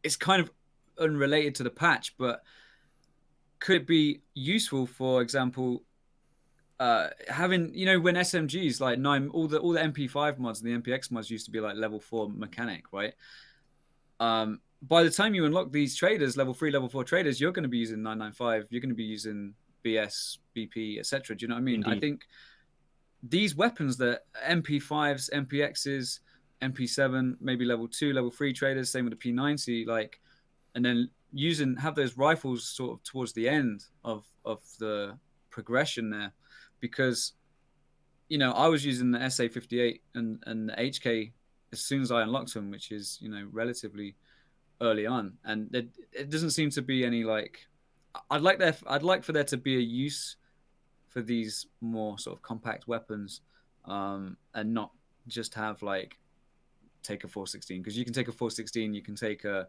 it's kind of unrelated to the patch, but could it be useful, for example, having, you know, when SMGs like all the MP5 mods and the MPX mods used to be like level 4 mechanic, right? By the time you unlock these traders, level 3, level 4 traders, you're going to be using 995, you're going to be using BS, BP, etc. Do you know what I mean? Indeed. I think these weapons, that MP5s, MPXs, MP7, maybe level 2, level 3 traders, same with the P90, like, and then have those rifles sort of towards the end of the progression there, because, you know, I was using the SA58 and the HK as soon as I unlocked them, which is, you know, relatively early on, and it doesn't seem to be any like. I'd like for there to be a use for these more sort of compact weapons, and not just have like take a 416, because you can take a 416, you can take a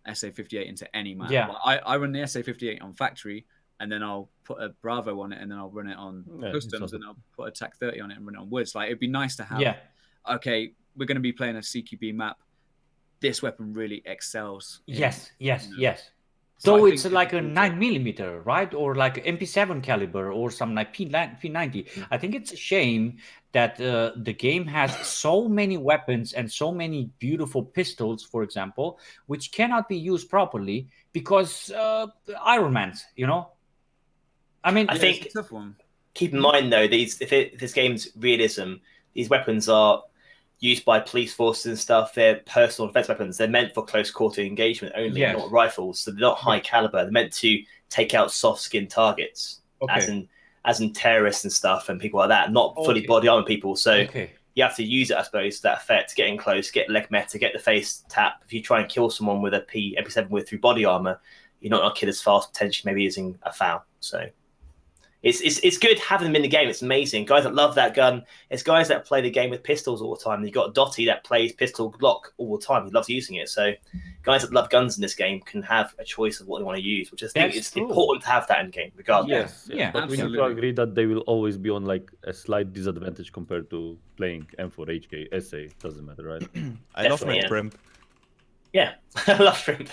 SA58 into any map. Yeah. Like, I run the SA58 on factory, and then I'll put a Bravo on it, and then I'll run it on customs, and I'll put a TAC 30 on it and run it on woods. Like, it'd be nice to have. Okay, we're going to be playing a Cqb map. This weapon really excels. Yes. So so it's like a 9mm, right? Or like MP7 caliber or some like P90. I think it's a shame that the game has so many weapons and so many beautiful pistols, for example, which cannot be used properly because Iron Man's, you know? I mean, I think it's a tough one. Keep in mind though, if this game's realism, these weapons are used by police forces and stuff. They're personal defense weapons. They're meant for close quarter engagement only, not rifles. So they're not high caliber. They're meant to take out soft skin targets, as in terrorists and stuff and people like that, not fully body armor people. So you have to use it, I suppose, to that effect, get in close, get leg meta, get the face tap. If you try and kill someone with a MP7 through body armor, you're not going to kill as fast, potentially maybe using a foul. So it's good having them in the game. It's amazing. Guys that love that gun. It's guys that play the game with pistols all the time. You've got Dotty that plays pistol Glock all the time. He loves using it. So guys that love guns in this game can have a choice of what they want to use, which I think is important to have that in the game, regardless. Yes, but we need to agree that they will always be on like a slight disadvantage compared to playing M4 HK SA. Doesn't matter, right? I love my shrimp. Yeah, I love shrimp.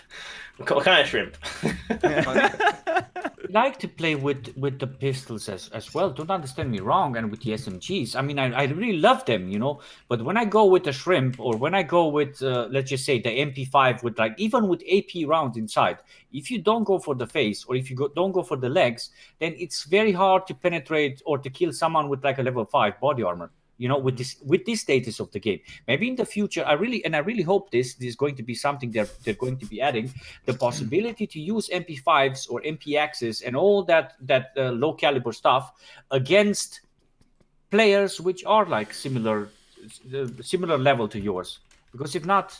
What kind of shrimp? I like to play with the pistols as well. Don't understand me wrong, and with the SMGs. I mean, I really love them, you know. But when I go with the shrimp, or when I go with let's just say the MP5 with like even with AP rounds inside, if you don't go for the face or if you don't go for the legs, then it's very hard to penetrate or to kill someone with like a level 5 body armor. You know, with this status of the game, maybe in the future, I really hope this is going to be something they're going to be adding, the possibility to use MP5s or MPXs and all that low caliber stuff against players which are like similar level to yours. Because if not,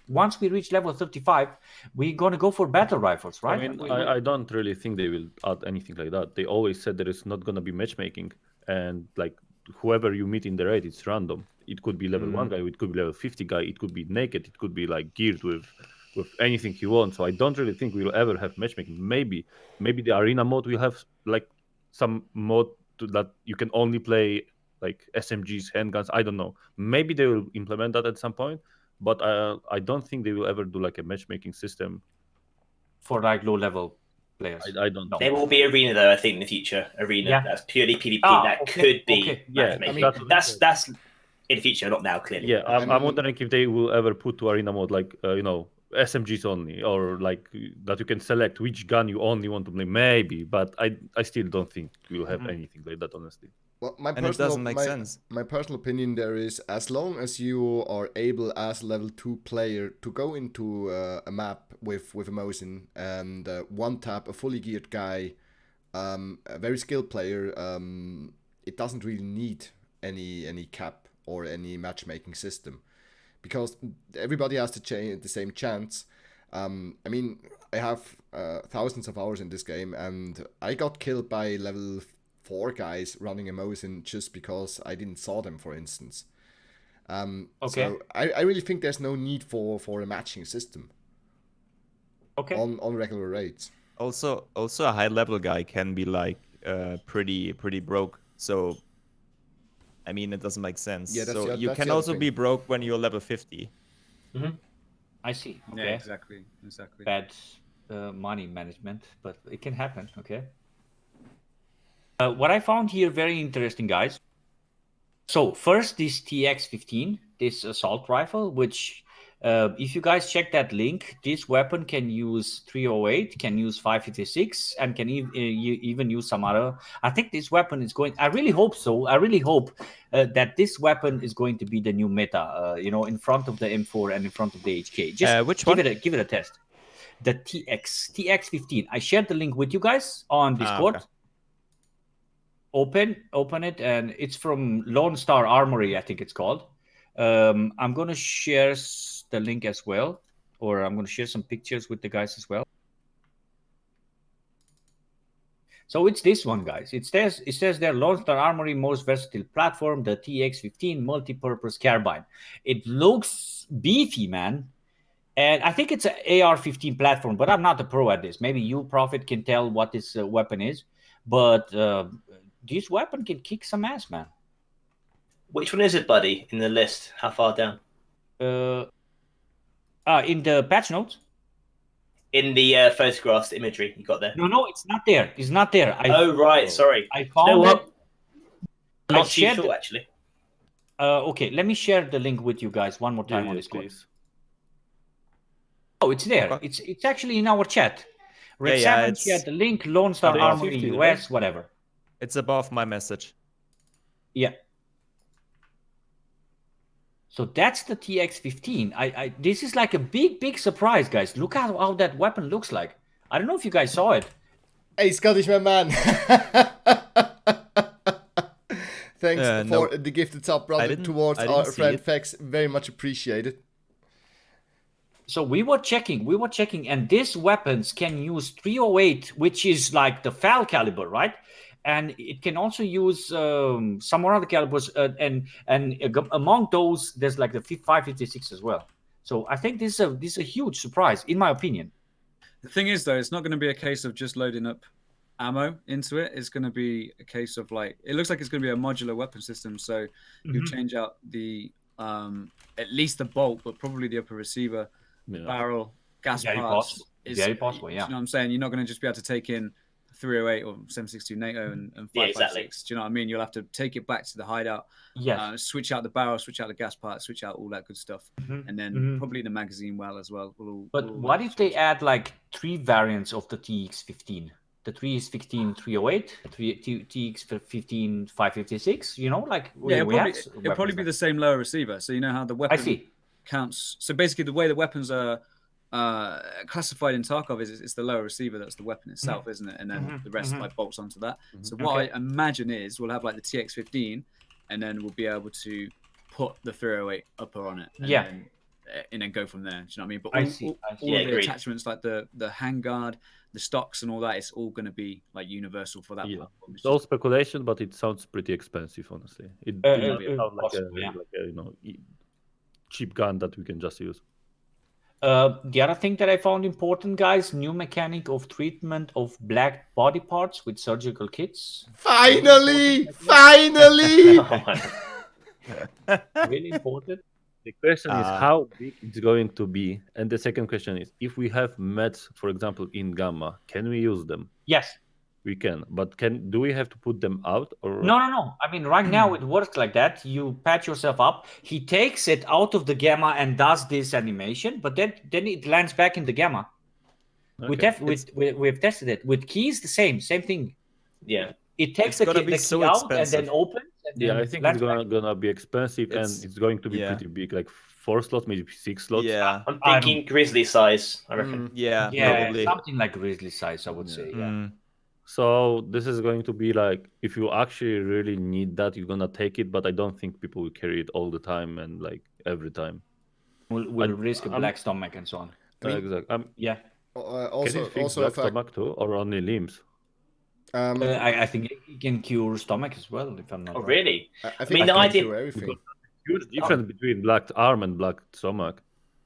once we reach level 35, we're going to go for battle rifles, right? I mean, I don't really think they will add anything like that. They always said there is not going to be matchmaking, and like whoever you meet in the raid, it's random. It could be level 1 guy, it could be level 50 guy, it could be naked, it could be like geared with anything you want. So I don't really think we'll ever have matchmaking. Maybe the arena mode will have like some mode that you can only play like SMGs, handguns. I don't know. Maybe they will implement that at some point, but I don't think they will ever do like a matchmaking system for like low level players. I don't know. There will be arena though, I think, in the future. Arena that's purely PvP. Could be. Yeah, I mean, that's in the future, not now, clearly. Yeah, I'm wondering if they will ever put to arena mode like you know, SMGs only, or like that you can select which gun you only want to play. Maybe, but I still don't think we'll have anything like that, honestly. Well, it doesn't make sense. My personal opinion there is, as long as you are able as level 2 player to go into a map with a Mosin and one tap a fully geared guy, a very skilled player, it doesn't really need any cap or any matchmaking system, because everybody has the same chance. I mean, I have thousands of hours in this game, and I got killed by level 4 guys running a Mosin just because I didn't saw them, for instance. So I really think there's no need for a matching system. On regular raids. Also a high level guy can be like pretty broke. So I mean, it doesn't make sense. Yeah, so you can also be broke when you're level 50. I see. Okay. Yeah, exactly. Bad money management, but it can happen. Okay. What I found here very interesting, guys. So first, this TX-15, this assault rifle, which if you guys check that link, this weapon can use 308, can use 556, and can even use some other. I think this weapon is going. I really hope so. I really hope that this weapon is going to be the new meta. In front of the M4 and in front of the HK. Just which give one? it a test. The TX-15. I shared the link with you guys on Discord. Okay. Open it, and it's from Lone Star Armory, I think it's called. I'm going to share the link as well, or I'm going to share some pictures with the guys as well. So it's this one, guys. It says there, Lone Star Armory most versatile platform, the TX-15 multi-purpose carbine. It looks beefy, man. And I think it's an AR-15 platform, but I'm not a pro at this. Maybe you, Prophet, can tell what this weapon is. But this weapon can kick some ass, man. Which one is it, buddy, in the list? How far down? In the patch notes? In the photographs, the imagery you got there? No, it's not there. It's not there. Right, sorry. I found it. I'm not too sure, actually. Okay, let me share the link with you guys one more time on Discord. Please. Oh, it's there. Okay. It's actually in our chat. Jediredseven shared the link, Lone Star Armory US, whatever. It's above my message. Yeah. So that's the TX-15. This is like a big surprise, guys. Look at how that weapon looks like. I don't know if you guys saw it. Hey, Scottish man. Thanks for the gifted sub, brother, towards our friend Fex. Very much appreciated. So we were checking, and these weapons can use 308, which is like the FAL caliber, right? And it can also use some more other calibers, and among those, there's like the 556 as well. So I think this is a huge surprise, in my opinion. The thing is, though, it's not going to be a case of just loading up ammo into it. It's going to be a case of it looks like it's going to be a modular weapon system. So you change out the at least the bolt, but probably the upper receiver. Barrel, gas parts. Very possible, yeah. You know what I'm saying? You're not going to just be able to take in 308 or 762 NATO and 556. Yeah, exactly. Do you know what I mean? You'll have to take it back to the hideout, switch out the barrel, switch out the gas parts, switch out all that good stuff, and then probably the magazine as well. But what if they add like 3 variants of the TX-15? The TX-15 308, TX-15 556, it'll probably be the same lower receiver. So you know how the weapon counts. So basically the way the weapons are classified in Tarkov is it's the lower receiver that's the weapon itself, isn't it? And then the rest bolts onto that. So what I imagine is we'll have like the TX-15 and then we'll be able to put the 308 upper on it. And then go from there. Do you know what I mean? But all of the attachments, like the handguard, the stocks and all that, it's all going to be like universal for that platform. It's all speculation, but it sounds pretty expensive, honestly. It sounds like a cheap gun that we can just use. The other thing that I found important, guys, new mechanic of treatment of black body parts with surgical kits. Finally! Really important. The question is how big it's going to be, and the second question is if we have meds, for example, in Gamma, can we use them? Yes, we can. But do we have to put them out or no? I mean, right now it works like that. You patch yourself up. He takes it out of the Gamma and does this animation, but then it lands back in the Gamma. Okay. We've tested it with keys. The same thing. Yeah. It takes the key out and then opens. And then I think it's gonna be expensive and it's going to be pretty big, like 4 slots, maybe 6 slots. Yeah, I'm thinking Grizzly size. I reckon. Yeah, probably something like Grizzly size, I would say. Yeah. So this is going to be like if you actually really need that, you're gonna take it. But I don't think people will carry it all the time and like every time. We'll risk a black stomach and so on. Exactly. Yeah. Can you fix black stomach too, or only limbs? I think it can cure stomach as well, if I'm not wrong. Really? I mean, the idea. Everything. Huge difference between black arm and black stomach,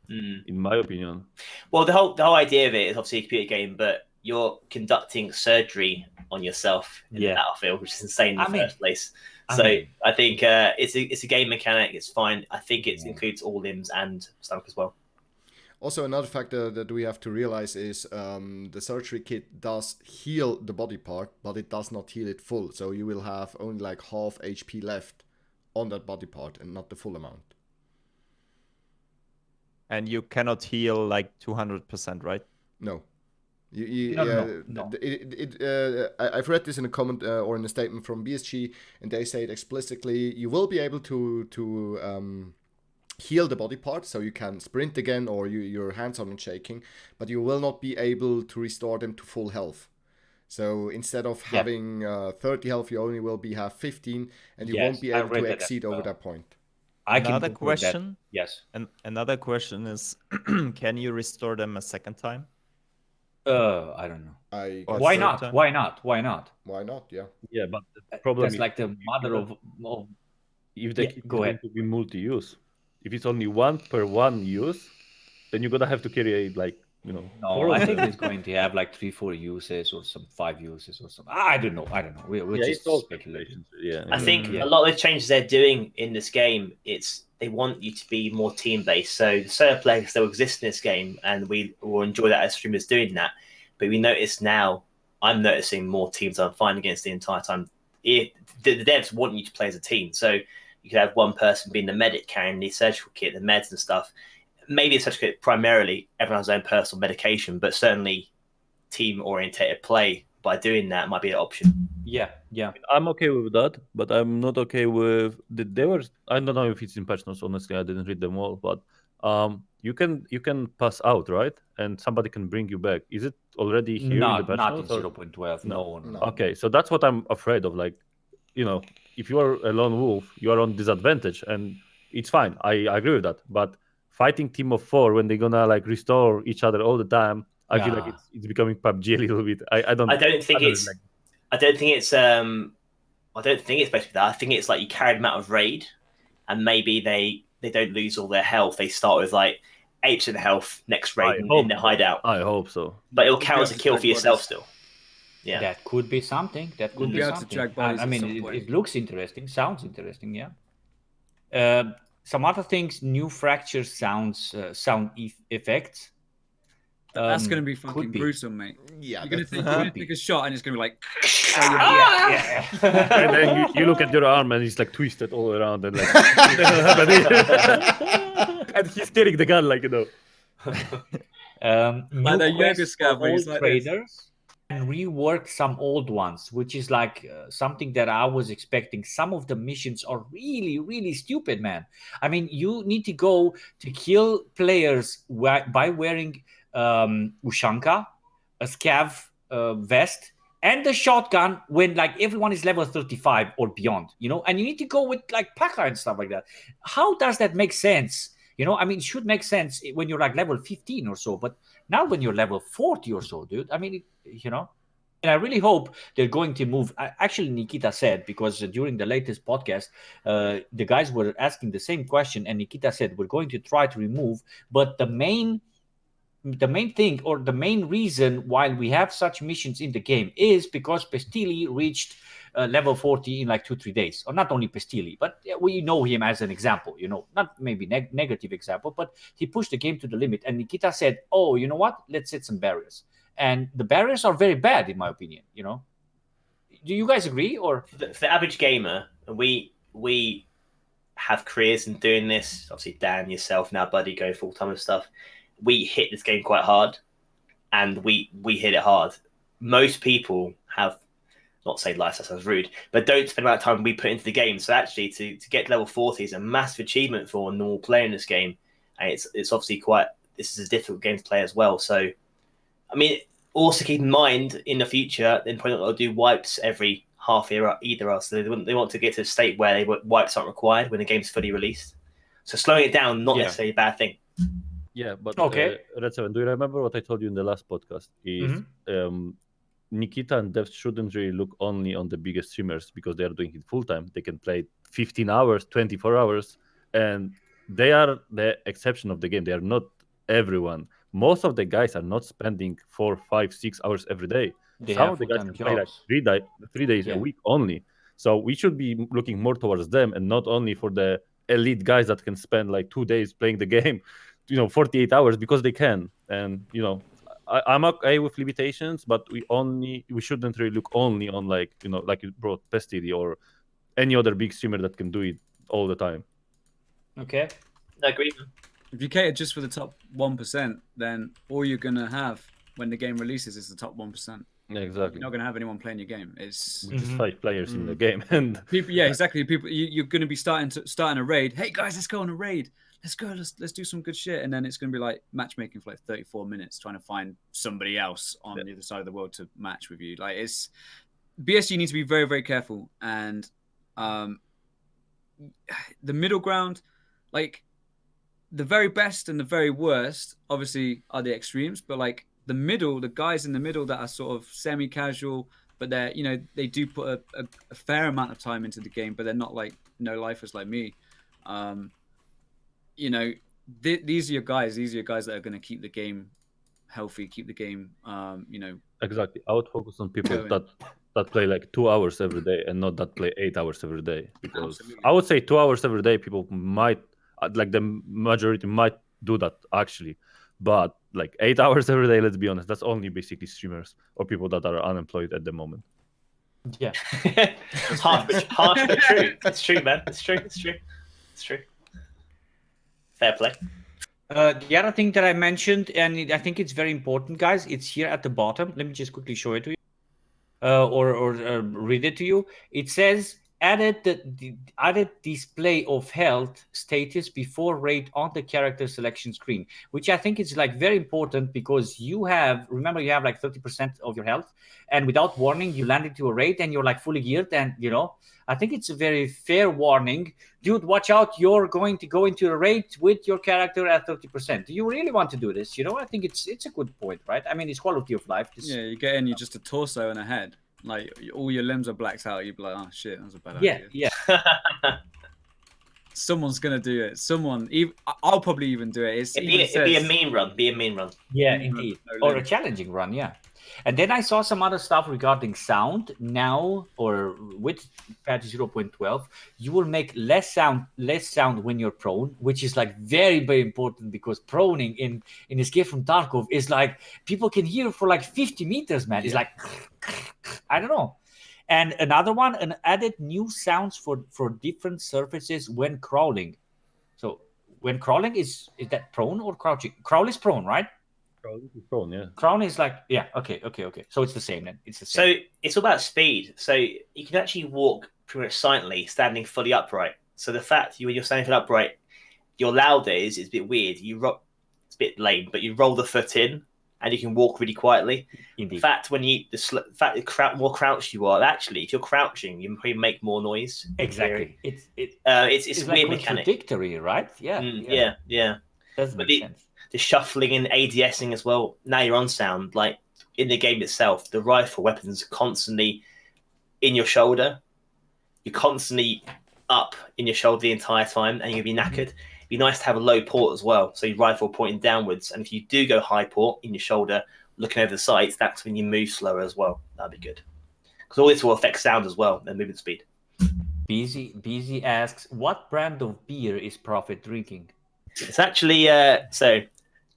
in my opinion. Well, the whole idea of it is obviously a computer game, but you're conducting surgery on yourself in the battlefield, which is insane in the first place. So I think it's a game mechanic. It's fine. I think it includes all limbs and stomach as well. Also, another factor that we have to realize is the surgery kit does heal the body part, but it does not heal it full. So you will have only like half HP left on that body part and not the full amount. And you cannot heal like 200%, right? No. No. I've read this in a comment or in a statement from BSG, and they say it explicitly. You will be able to heal the body part, so you can sprint again, or your hands aren't shaking, but you will not be able to restore them to full health. So instead of having 30 health, you only will have 15, and you won't be able to exceed over that point. Another question. Yes. And another question is, can you restore them a second time? I don't know. Or Why third not? time? Why not? Why not? Why not? Yeah. Yeah, but the problem That's is like the mother of if the kit is go going ahead. to be multi-use. If it's only one per one use, then you're gonna have to carry like No, four I of think them. it's going to have like 3-4 uses or some 5 uses or something. I don't know. We're Yeah, just it's all speculating. Yeah, I think a lot of the changes they're doing in this game, they want you to be more team-based. So the solo players still exist in this game, and we will enjoy that as streamers doing that. But we notice now, I'm noticing more teams I'm fighting against the entire time. The devs want you to play as a team. So you could have one person being the medic carrying the surgical kit, the meds and stuff. Maybe it's surgical kit primarily, everyone has their own personal medication, but certainly team-orientated play by doing that might be an option. Yeah. I'm okay with that, but I'm not okay with they were. I don't know if it's in Patchnotes. Honestly, I didn't read them all, but you can pass out, right? And somebody can bring you back. Is it already here in the Patch Not in Notes, or- 0.12. No. Okay, so that's what I'm afraid of. Like, if you are a lone wolf, you are on disadvantage, and it's fine. I agree with that. But fighting team of 4 when they're gonna like restore each other all the time, I feel like it's becoming PUBG a little bit. I don't think it's basically that. I think it's like you carry them out of raid, and maybe they don't lose all their health. They start with like 8% health next raid in their hideout. I hope so. But it'll count as a kill for yourself still. Yeah, that could be something. That could be something. I mean, it looks interesting. Sounds interesting. Yeah. Some other things. New fracture sound effects. That's going to be fucking gruesome, mate. Yeah, you're going to take a shot and it's going to be like. Yeah. And then you look at your arm and it's like twisted all around and like. And he's carrying the gun, like, New the yoga scab where he's like traders and rework some old ones, which is like something that I was expecting. Some of the missions are really, really stupid, man. I mean, you need to go to kill players by wearing Ushanka, a scav vest, and the shotgun when like everyone is level 35 or beyond, and you need to go with like P.A.K.A. and stuff like that. How does that make sense? I mean, it should make sense when you're like level 15 or so, but now when you're level 40 or so, dude, I mean, and I really hope they're going to move. Actually, Nikita said, because during the latest podcast, the guys were asking the same question, and Nikita said, we're going to try to remove, but the main thing, or the main reason why we have such missions in the game is because Pestili reached level 40 in like 2-3 days. Or not only Pestili, but we know him as an example, not maybe negative example, but he pushed the game to the limit. And Nikita said, oh, you know what? Let's set some barriers. And the barriers are very bad, in my opinion, Do you guys agree? Or for the average gamer, we have careers in doing this. Obviously, Dan, yourself, now Buddy go full-time and stuff. We hit this game quite hard, and we hit it hard. Most people have, not say life, that sounds rude, but don't spend amount of time we put into the game. So actually, to get level 40 is a massive achievement for a normal player in this game, and it's obviously this is a difficult game to play as well. So, I mean, also keep in mind in the future, then probably not do wipes every half year either. So they want to get to a state where wipes aren't required when the game's fully released. So slowing it down, not necessarily a bad thing. Yeah, but okay. Red7, do you remember what I told you in the last podcast? Is Nikita and devs shouldn't really look only on the biggest streamers because they are doing it full time. They can play 15 hours, 24 hours, and they are the exception of the game. They are not everyone. Most of the guys are not spending 4, 5, 6 hours every day. Some of the guys can play like 3 days a week only. So we should be looking more towards them and not only for the elite guys that can spend like 2 days playing the game. 48 hours because they can. And I'm okay with limitations, but we shouldn't really look only on like you brought Pestity or any other big streamer that can do it all the time. Okay. I agree. If you cater just for the top 1%, then all you're gonna have when the game releases is the top 1%. Yeah, exactly. You're not gonna have anyone playing your game. It's just 5 players in the game, and people. Yeah, exactly. People, you're gonna be starting a raid. Hey guys, let's go on a raid. Let's go. Let's do some good shit. And then it's gonna be like matchmaking for like 34 minutes, trying to find somebody else on the other side of the world to match with you. Like it's BSG need to be very, very careful. And the middle ground, like the very best and the very worst, obviously are the extremes. But like the middle, the guys in the middle that are sort of semi-casual, but they're they do put a fair amount of time into the game, but they're not like no-lifers like me. These are your guys. These are your guys that are going to keep the game healthy, keep the game, Exactly. I would focus on people that play like 2 hours every day and not that play 8 hours every day. Because I would say 2 hours every day, people might, like the majority might do that actually. But like 8 hours every day, let's be honest, that's only basically streamers or people that are unemployed at the moment. Yeah. half but true. It's true, man. It's true. Fair play. The other thing that I mentioned, and I think it's very important, guys, it's here at the bottom. Let me just quickly show it to you, or read it to you. It says added display of health status before raid on the character selection screen, which I think is like very important because remember you have like 30% of your health, and without warning you land into a raid and you're like fully geared, and I think it's a very fair warning. Dude, watch out, you're going to go into a raid with your character at 30%. Do you really want to do this? I think it's a good point, right? I mean, it's quality of life. Yeah, you get in, you're just a torso and a head. Like, all your limbs are blacked out. You'd be like, oh, shit, that was a bad idea. Yeah. Someone's going to do it. I'll probably even do it. It'd be a mean run. Yeah, indeed. Or a challenging run, yeah. And then I saw some other stuff regarding sound. Now, or with patch 0.12, you will make less sound when you're prone, which is like very, very important because proning in this game from Tarkov is like people can hear for like 50 meters, man. It's like I don't know. And another one, an added new sounds for different surfaces when crawling. So when crawling is that prone or crouching? Crawl is prone, right? Prone, yeah. Crown is like, yeah, okay. So it's the same then. It's the same. So it's all about speed. So you can actually walk pretty much silently, standing fully upright. So the fact when you're standing fully upright, your louder is a bit weird. It's a bit lame, but you roll the foot in and you can walk really quietly. Indeed. In fact, the more crouched you are, actually, if you're crouching, you probably make more noise. Exactly. It's a like weird mechanic. Contradictory, right? Yeah. Doesn't make sense. The shuffling and ADSing as well. Now you're on sound. Like in the game itself, the rifle weapons are constantly in your shoulder. You're constantly up in your shoulder the entire time, and you'll be knackered. It'd be nice to have a low port as well, so your rifle pointing downwards. And if you do go high port in your shoulder, looking over the sights, that's when you move slower as well. That'd be good, because all this will affect sound as well and movement speed. BZ asks, what brand of beer is Prophet drinking? It's actually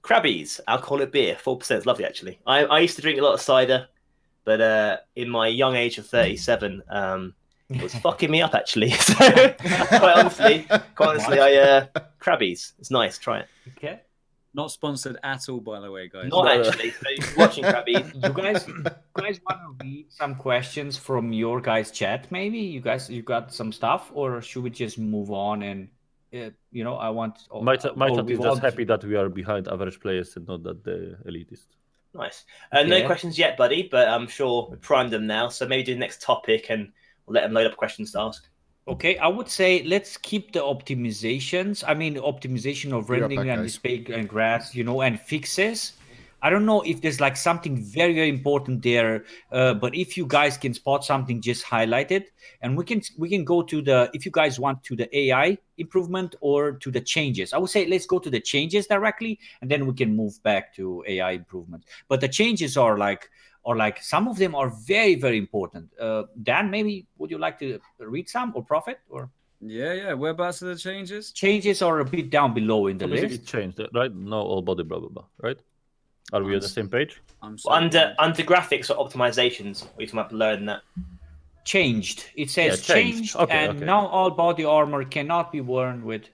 Krabby's alcoholic beer, 4%. It's lovely, actually. I used to drink a lot of cider, but in my young age of 37, it was fucking me up, actually. So, quite honestly, Krabby's. It's nice. Try it. Okay. Not sponsored at all, by the way, guys. Not actually. So watching Krabby's. You guys want to read some questions from your guys' chat? Maybe you got some stuff, or should we just move on and? I want. My chat is just happy that we are behind average players and not that the elitist. Nice. No questions yet, buddy, but I'm sure we primed them now. So maybe do the next topic and we'll let them load up questions to ask. Okay, I would say let's keep the optimizations. I mean, optimization of rendering and display and grass, and fixes. I don't know if there's like something very, very important there, but if you guys can spot something, just highlight it, and we can go to if you guys want to the AI improvement or to the changes. I would say let's go to the changes directly, and then we can move back to AI improvement. But the changes are like some of them are very, very important. Dan, maybe would you like to read some or Prophet or? Yeah. Whereabouts are the changes? Changes are a bit down below in the So basically, list. it changed, right? No, all body, blah blah blah. Right? Are we on the same page? I'm sorry. Under graphics or optimizations, we talking about below than that. Changed. It says changed. Okay, and now all body armor cannot be worn with.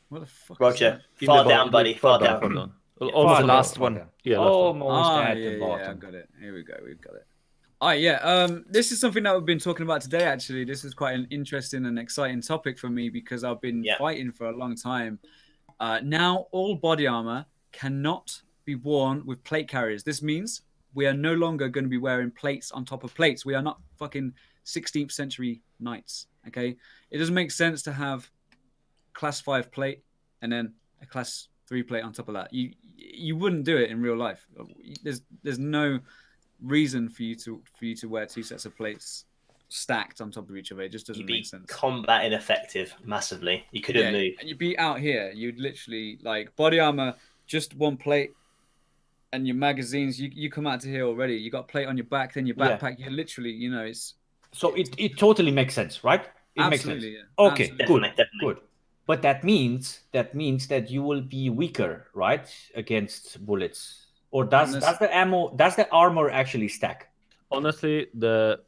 What the fuck Roger, is far down, buddy, far down. Far down. Yeah. Almost the at last far one. down. Yeah, last one. Almost that? at the Yeah, bottom. I got it. Here we go. We've got it. Oh yeah. This is something that we've been talking about today. Actually, this is quite an interesting and exciting topic for me because I've been fighting for a long time. Now all body armor cannot be worn with plate carriers. This means we are no longer going to be wearing plates on top of plates. We are not fucking 16th century knights. Okay, it doesn't make sense to have class 5 plate and then a class 3 plate on top of that. You wouldn't do it in real life. There's no reason for you to wear 2 sets of plates stacked on top of each other. It just doesn't make sense. Combat ineffective massively. You couldn't move. And you'd be out here. You'd literally like body armor, just one plate, and your magazines. You come out to here already. You got plate on your back, then your backpack. You literally, it's. So it totally makes sense, right? It Absolutely, makes sense. yeah. Okay, Absolutely. Definitely. good. But that means that you will be weaker, right, against bullets. Or does the armor actually stack? Honestly, the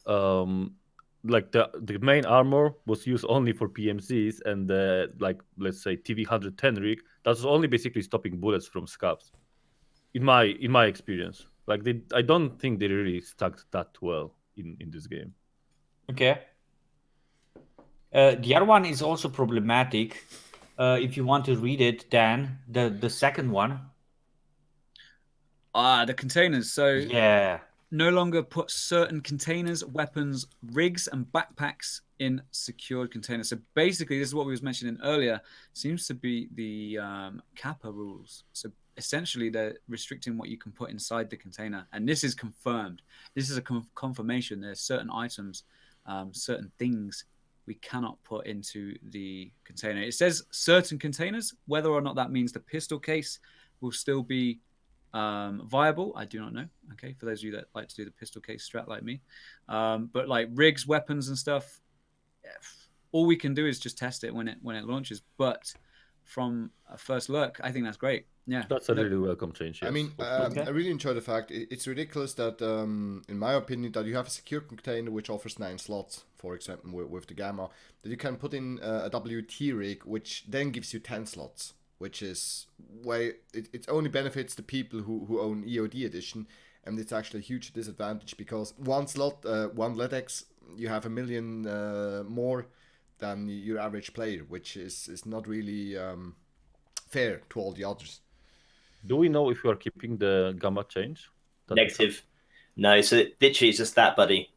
main armor was used only for PMCs, and the let's say TV 110 rig that was only basically stopping bullets from scabs. In my experience, I don't think they really stacked that well in this game. Okay. The other one is also problematic. If you want to read it, Dan, the second one. The containers. So yeah, no longer put certain containers, weapons, rigs, and backpacks in secured containers. So basically, this is what we was mentioning earlier. Seems to be the Kappa rules. So essentially, they're restricting what you can put inside the container, and this is confirmed. This is a confirmation. There's certain items, certain things we cannot put into the container. It says certain containers. Whether or not that means the pistol case will still be viable, I do not know. Okay, for those of you that like to do the pistol case strat like me, but like rigs, weapons, and stuff, all we can do is just test it when it launches. But from a first look, I think that's great. Yeah, that's a really welcome change. Yes. I mean, I really enjoy the fact it's ridiculous that, in my opinion, that you have a secure container which offers 9 slots, for example, with the Gamma, that you can put in a WT rig, which then gives you 10 slots. Which is why it only benefits the people who own EOD edition, and it's actually a huge disadvantage because one slot, one LEDX, you have 1 million more than your average player, which is not really fair to all the others. Do we know if you are keeping the Gamma change? Negative. No, so literally it's just that, buddy.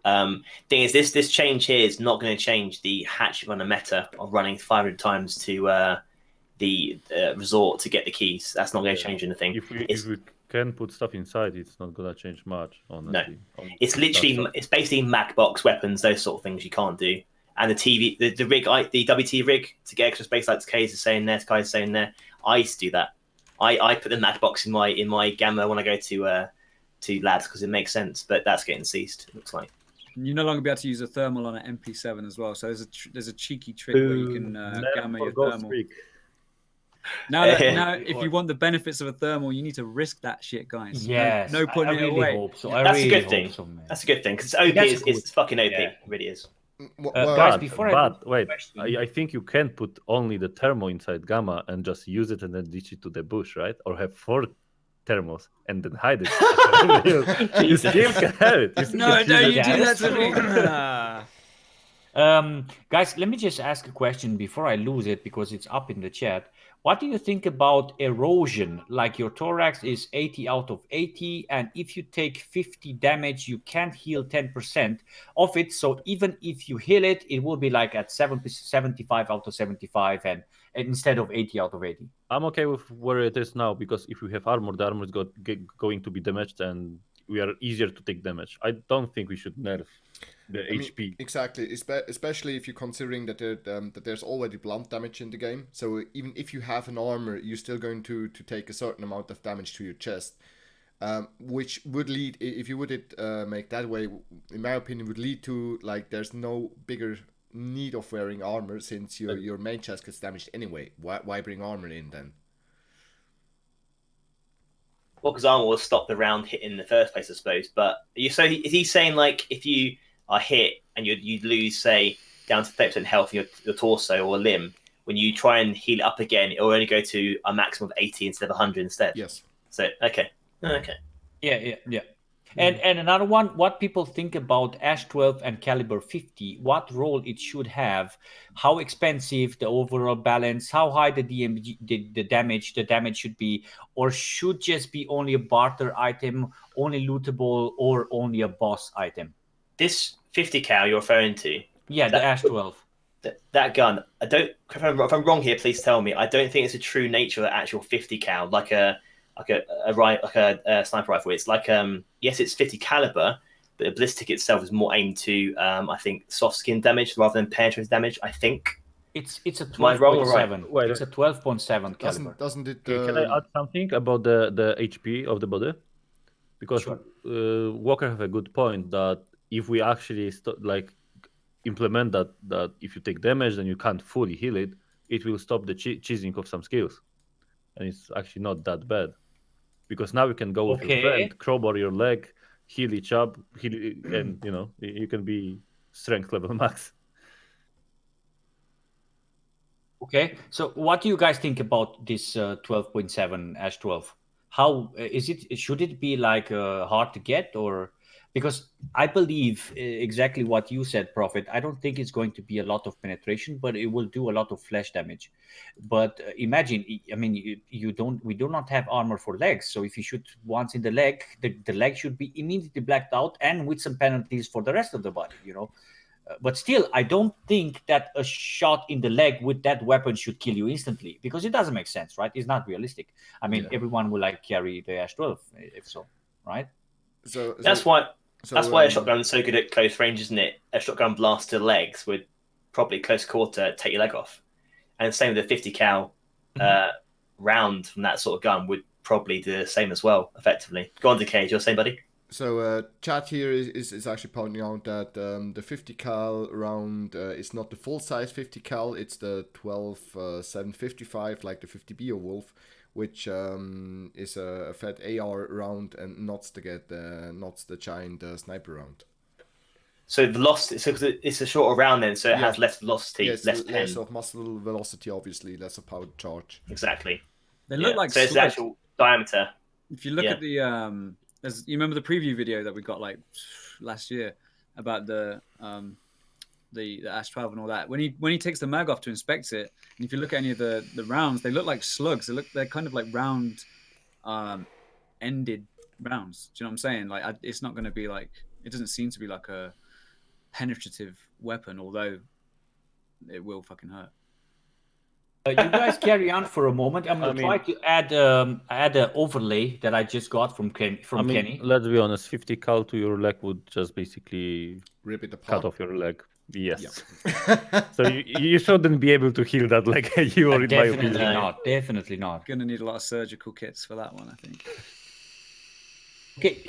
Thing is, this change here is not going to change the hatch runner meta of running 500 times to the resort to get the keys. That's not going to change anything. If we can put stuff inside, it's not going to change much, honestly. No, it's literally it's basically Mac box weapons, those sort of things you can't do. And the TV, the rig, the WT rig to get extra space, like Kay's is saying there, Sky's saying there. I used to do that. I put the Mac box in my Gamma when I go to labs because it makes sense. But that's getting ceased. It looks like. You no longer be able to use a thermal on an MP7 as well. So there's a cheeky trick where you can Gamma your thermal. Now, if you want the benefits of a thermal, you need to risk that shit, guys. Yes, no putting it away. Hope so. That's a good thing. That's a good thing because OP is fucking OP. Yeah. It really is. Guys, wait, I think you can put only the thermo inside Gamma and just use it and then ditch it to the bush, right? Or have 4 thermos and then hide it. You still can have it. You do that to me. Guys, let me just ask a question before I lose it because it's up in the chat. What do you think about erosion? Like your thorax is 80 out of 80, and if you take 50 damage, you can't heal 10% of it. So even if you heal it, it will be like at 75 out of 75 and instead of 80 out of 80. I'm okay with where it is now because if we have armor, the armor is going to be damaged and we are easier to take damage. I don't think we should nerf the HP. Exactly, especially if you're considering that there's already blunt damage in the game. So even if you have an armor, you're still going to take a certain amount of damage to your chest, which would lead, if you would make that way, in my opinion, would lead to like there's no bigger need of wearing armor since your main chest gets damaged anyway. Why bring armor in then? Well, because armor will stop the round hit in the first place, I suppose. But is he saying like if you are hit and you lose, say, down to 30% health in your torso or limb, when you try and heal it up again, it will only go to a maximum of 80 instead of 100 instead. Yes. So okay. Yeah. And another one, what people think about Ash 12 and Caliber 50, what role it should have, how expensive, the overall balance, how high the damage should be, or should just be only a barter item, only lootable, or only a boss item. This 50 cal you're referring to? Yeah, the Ash 12. That gun, I don't. If I'm wrong here, please tell me. I don't think it's a true nature of the actual 50 cal, like a sniper rifle. It's like yes, it's 50 caliber, but the ballistic itself is more aimed to I think soft skin damage rather than penetrative damage. I think it's a 12.7. Right? It's a 12.7 caliber. Doesn't it? Can I add something about the HP of the body? Because Sure. Walker have a good point that if we actually implement that if you take damage and you can't fully heal it, it will stop the cheesing of some skills, and it's actually not that bad. Because now you can go with your friend, crowbar your leg, heal each up, and you can be strength level max. Okay, so what do you guys think about this 12.7 Ash 12? How is it? Should it be like hard to get, or because I believe exactly what you said, Prophet. I don't think it's going to be a lot of penetration, but it will do a lot of flesh damage. But imagine, I mean, we do not have armor for legs, so if you shoot once in the leg, the leg should be immediately blacked out, and with some penalties for the rest of the body. But still, I don't think that a shot in the leg with that weapon should kill you instantly, because it doesn't make sense, right? It's not realistic. I mean, everyone will carry the Ash 12, if so, right? So that's why a shotgun is so good at close range, isn't it? A shotgun blast to the legs would probably close quarter take your leg off, and same with the 50 cal round from that sort of gun would probably do the same as well, effectively. Go on, Decay, you're saying, buddy? So chat here is actually pointing out that the 50 cal round is not the full size 50 cal, it's the 12.755 like the 50B or Wolf, which is a fed AR round and not the giant sniper round. So it's a shorter round then, so it has less velocity, less of muscle velocity, obviously, less of power charge. Exactly. They look like so it's the actual diameter. If you look at the you remember the preview video that we got like last year about the Ash 12 and all that. When he takes the mag off to inspect it, and if you look at any of the rounds, they look like slugs. They're kind of like round, ended rounds. Do you know what I'm saying? Like it's not going to be like, it doesn't seem to be like a penetrative weapon, although it will fucking hurt. You guys carry on for a moment. I'm going to try to add an overlay that I just got from Kenny. Let's be honest, 50 cal to your leg would just basically rip it apart. Cut off your leg. Yes. Yeah. So you shouldn't be able to heal that leg. Definitely not. Going to need a lot of surgical kits for that one, I think. Okay,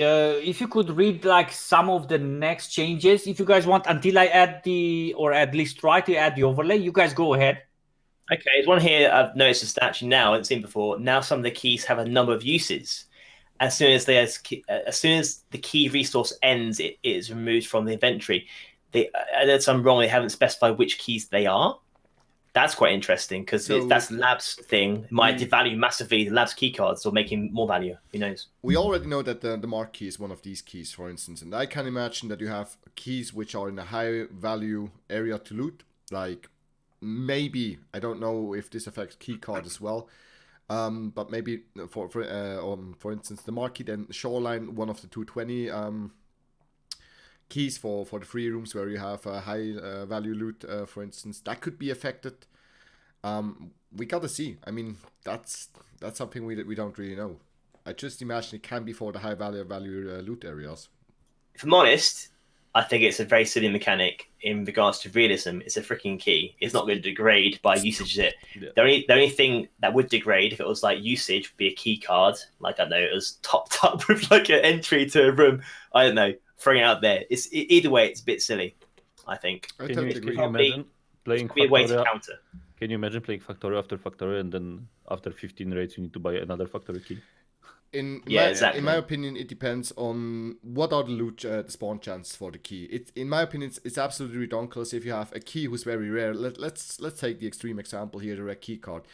if you could read like some of the next changes, if you guys want, until I add or at least try to add the overlay, you guys go ahead. Okay, there's one here I've noticed is actually now, I haven't seen before. Now some of the keys have a number of uses. As soon as the key resource ends, it is removed from the inventory. Unless I'm wrong, they haven't specified which keys they are. That's quite interesting because that's Lab's thing. It might devalue massively the Lab's keycards or making more value. Who knows? We already know that the mark key is one of these keys, for instance, and I can imagine that you have keys which are in a high value area to loot, like maybe, I don't know if this affects keycard as well, but maybe for instance the marquee, then Shoreline, one of the 220 keys for the free rooms where you have a high value loot, for instance, that could be affected. We gotta see. I mean, that's something we don't really know. I just imagine it can be for the high value loot areas. If I'm honest, I think it's a very silly mechanic in regards to realism. It's a freaking key. It's not going to degrade by usage. Is it? Yeah. The only thing that would degrade if it was like usage would be a key card. Like, I don't know, it was topped up with like an entry to a room. I don't know, throwing it out there. Either way, it's a bit silly. I think. I Can totally you, agree. can you imagine playing Could be a way to Factorio? counter. Can you imagine playing Factorio after Factorio, and then after 15 raids, you need to buy another Factory key? In Yeah, my exactly. in my opinion, it depends on what are the loot the spawn chances for the key. In my opinion, it's absolutely ridiculous if you have a key who's very rare. Let's take the extreme example here, the rare key card.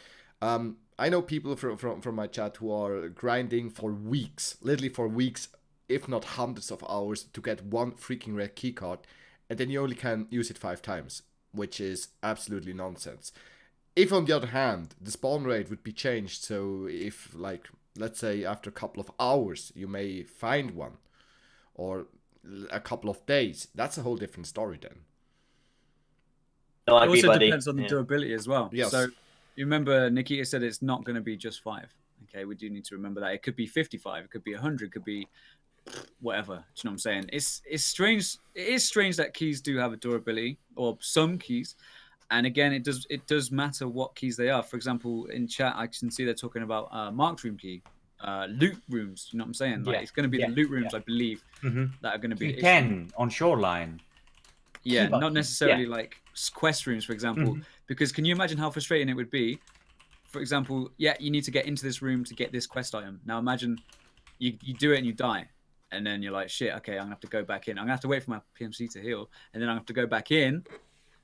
I know people from my chat who are grinding for weeks, literally for weeks, if not hundreds of hours, to get one freaking rare key card, and then you only can use it 5 times, which is absolutely nonsense. If on the other hand, the spawn rate would be changed, so if like let's say after a couple of hours you may find one, or a couple of days, that's a whole different story then. No, I It agree, also buddy. depends on the Yeah. durability as well. Yes. So you remember Nikita said it's not going to be just 5. Okay, we do need to remember that. It could be 55, it could be 100, it could be whatever. Do you know what I'm saying? It's strange. It is strange that keys do have a durability, or some keys. And again, it does matter what keys they are. For example, in chat, I can see they're talking about marked room key, loot rooms. You know what I'm saying? Like it's going to be the loot rooms, I believe, that are going to be Key the issue. 10 on Shoreline. Yeah, Key by not key. necessarily like quest rooms, for example. Because can you imagine how frustrating it would be? For example, yeah, you need to get into this room to get this quest item. Now imagine you do it and you die. And then you're like, shit, okay, I'm going to have to go back in. I'm going to have to wait for my PMC to heal. And then I have to go back in,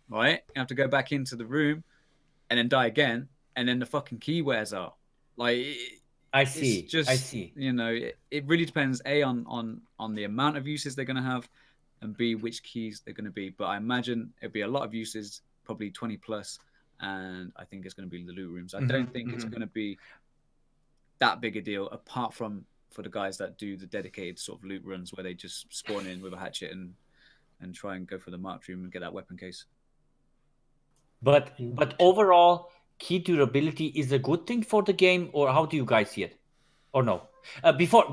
right? I have to go back into the room and then die again. And then the fucking key wears out. Like, I see. It's just, I see. You know, it really depends, A, on the amount of uses they're going to have, and B, which keys they're going to be. But I imagine it'll be a lot of uses, probably 20 plus. And I think it's going to be the loot rooms. I don't think it's going to be that big a deal, apart from for the guys that do the dedicated sort of loot runs where they just spawn in with a hatchet and try and go for the marked room and get that weapon case. But overall, key durability is a good thing for the game, or how do you guys see it? Or no? Before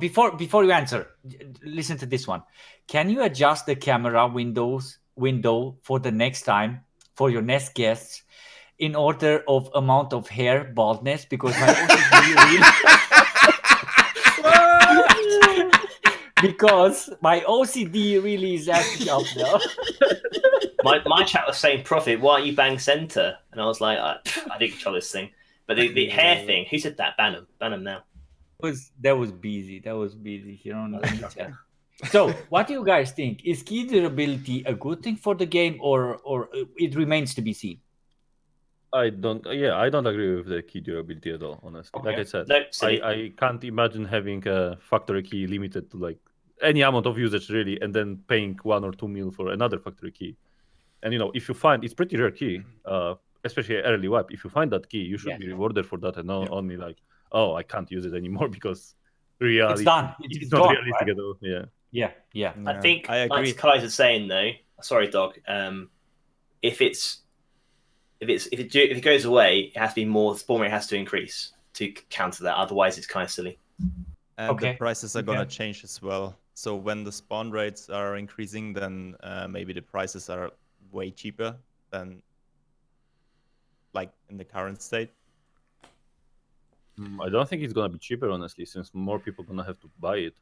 you answer, listen to this one. Can you adjust the camera window for the next time for your next guests in order of amount of hair baldness? Because my OCD really is acting up now. My chat was saying, Prophet, why aren't you bang center? And I was like, I didn't control this thing. But the hair thing, who said that? Ban him now. That was busy. You know. So, what do you guys think? Is key durability a good thing for the game, or it remains to be seen? I don't agree with the key durability at all, honestly. Okay. Like I said, No, silly. I can't imagine having a factory key limited to like any amount of usage really, and then paying 1 or 2 mil for another factory key. And you know, if you find, it's pretty rare key, especially early wipe. If you find that key, you should be rewarded for that, and not only like, oh, I can't use it anymore because reality, it's done. It's not gone, realistic right? At all. Yeah. I think, I agree. like Kai's is saying though, sorry, Dauwg, if it goes away, it has to be more. The spawn rate has to increase to counter that. Otherwise, it's kind of silly. And the prices are gonna change as well. So when the spawn rates are increasing, then maybe the prices are way cheaper than like in the current state. I don't think it's gonna be cheaper, honestly, since more people are gonna have to buy it.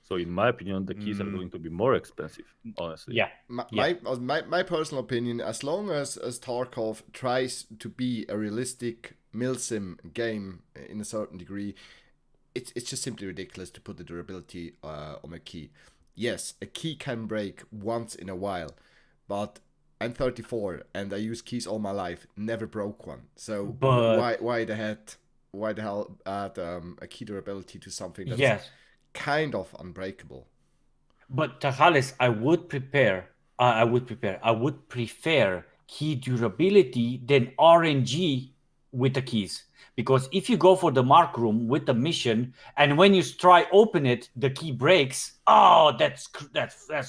So in my opinion, the keys are going to be more expensive, honestly. Yeah. My personal opinion, as long as Tarkov tries to be a realistic milsim game in a certain degree, it's just simply ridiculous to put the durability on a key. Yes, a key can break once in a while, but I'm 34 and I use keys all my life, never broke one. So why the hell add a key durability to something that's kind of unbreakable? But Tajales, I would prefer key durability than RNG with the keys. Because if you go for the mark room with the mission, and when you try open it, the key breaks. Oh, that's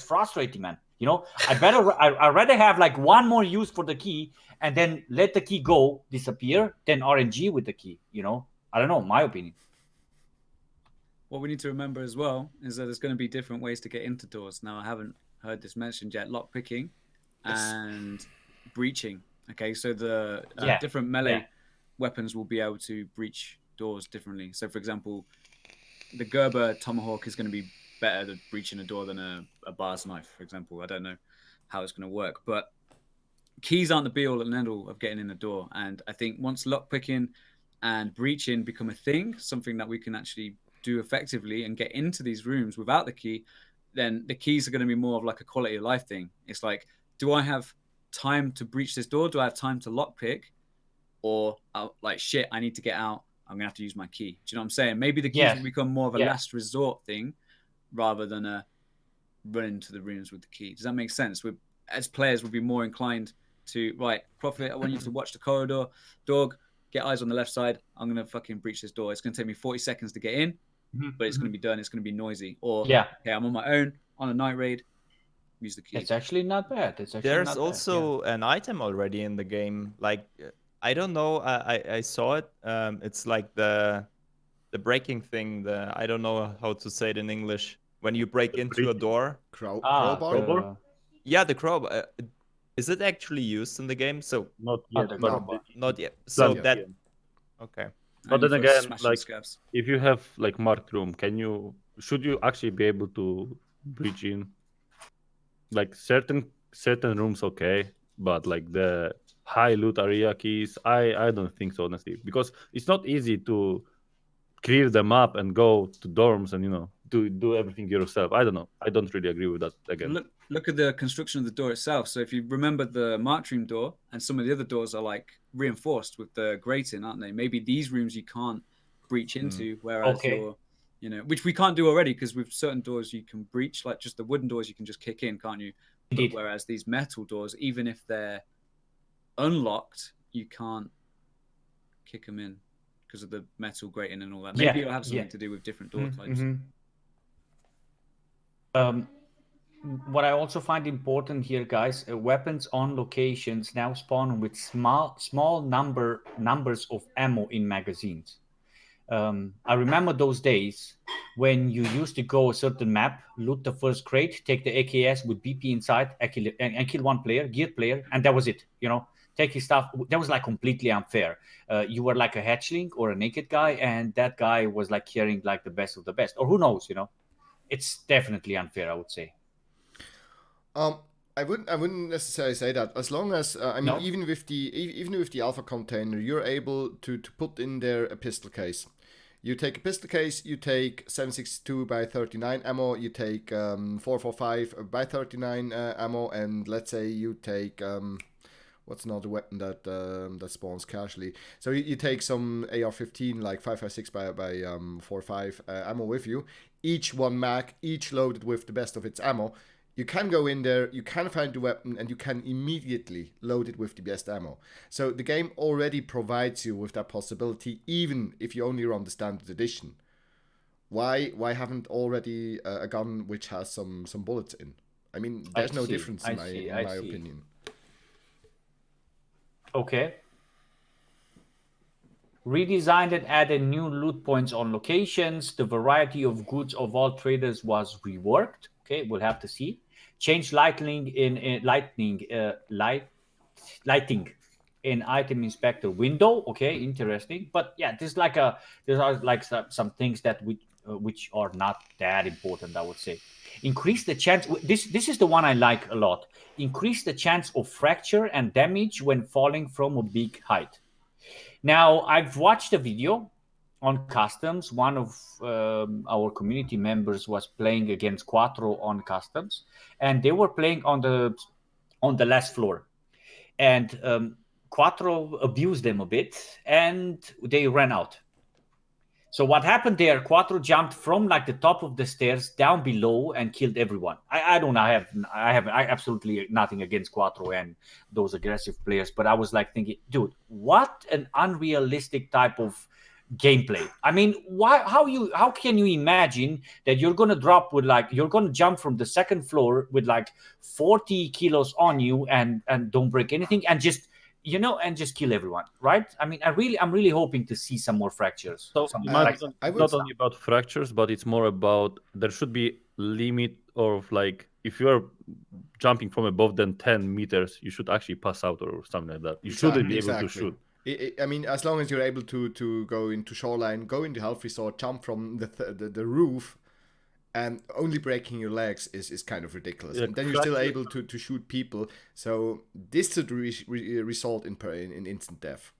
frustrating, man. You know, I'd rather have like one more use for the key and then let the key disappear than RNG with the key. You know, I don't know, my opinion. What we need to remember as well is that there's going to be different ways to get into doors. Now, I haven't heard this mentioned yet. Lock picking and breaching. Okay, so the different melee weapons will be able to breach doors differently. So, for example, the Gerber Tomahawk is going to be better at breaching a door than a Bars knife, for example. I don't know. how it's going to work. But keys aren't the be all and end all of getting in the door. And I think once lockpicking and breaching become a thing, something that we can actually do effectively and get into these rooms without the key, then the keys are going to be more of like a quality of life thing. It's like, do I have time to breach this door? Do I have time to lockpick? Or like, shit, I need to get out. I'm going to have to use my key. Do you know what I'm saying? Maybe the keys will become more of a last resort thing rather than a run into the rooms with the key. Does that make sense? As players, would be more inclined to, right, Prophet, I want you to watch the corridor. Dauwg, get eyes on the left side. I'm going to fucking breach this door. It's going to take me 40 seconds to get in, but it's going to be done. It's going to be noisy. Or, okay, I'm on my own on a night raid. Use the key. It's actually not bad. There's also an item already in the game. Like, I don't know. I saw it. It's like the breaking thing. I don't know how to say it in English. When you break into a door. Crowbar? Yeah, the crowbar. Is it actually used in the game? So not yet. Not yet. So that. Okay. But then again, like if you have like marked room, should you actually be able to breach in? Like certain rooms, okay, but like the high loot area keys, I don't think so, honestly, because it's not easy to clear the map and go to dorms and do everything yourself. I don't know. I don't really agree with that again. Look at the construction of the door itself. So if you remember the marked room door, and some of the other doors are like reinforced with the grating, aren't they? Maybe these rooms you can't breach into, whereas which we can't do already, because with certain doors you can breach, like just the wooden doors you can just kick in, can't you? But whereas these metal doors, even if they're unlocked, you can't kick them in because of the metal grating and all that. Maybe it'll have something to do with different door types. What I also find important here, guys, weapons on locations now spawn with small numbers of ammo in magazines. I remember those days when you used to go a certain map, loot the first crate, take the AKS with BP inside, and kill one player, gear player, and that was it. Take his stuff. That was like completely unfair. You were like a hatchling or a naked guy, and that guy was like carrying like the best of the best, or who knows? It's definitely unfair, I would say. I wouldn't necessarily say that. As long as even with the alpha container, you're able to put in there a pistol case. You take a pistol case, you take 7.62 by 39 ammo, you take 4.45 by 39 ammo, and let's say you take what's another weapon that spawns casually. So you take some AR-15 like 5.56 by 4.5 ammo with you. Each one mag, each loaded with the best of its ammo. You can go in there, you can find the weapon, and you can immediately load it with the best ammo. So the game already provides you with that possibility, even if you only run the standard edition. Why haven't already a gun which has some bullets in? I mean, there's no difference in my opinion. Okay. Redesigned and added new loot points on locations. The variety of goods of all traders was reworked. Okay, we'll have to see. Change lighting in item inspector window. Okay, interesting. But yeah, there are like some things that which are not that important, I would say. Increase the chance. This is the one I like a lot. Increase the chance of fracture and damage when falling from a big height. Now, I've watched a video on customs. One of our community members was playing against Quattro on customs, and they were playing on the last floor. And Quattro abused them a bit, and they ran out. So what happened there? Quattro jumped from like the top of the stairs down below and killed everyone. I don't know. I have absolutely nothing against Quattro and those aggressive players, but I was like thinking, dude, what an unrealistic type of gameplay. I mean, how can you imagine that you're gonna you're gonna jump from the second floor with like 40 kilos on you and don't break anything and just kill everyone, right? I mean, I'm really hoping to see some more fractures. So not only about fractures, but it's more about there should be limit of like if you're jumping from above than 10 meters, you should actually pass out or something like that. You shouldn't be able to shoot. I mean, as long as you're able to go into shoreline, go into health resort, jump from the roof, and only breaking your legs is kind of ridiculous. Yeah, and then you're still able to shoot people. So this should result in instant death.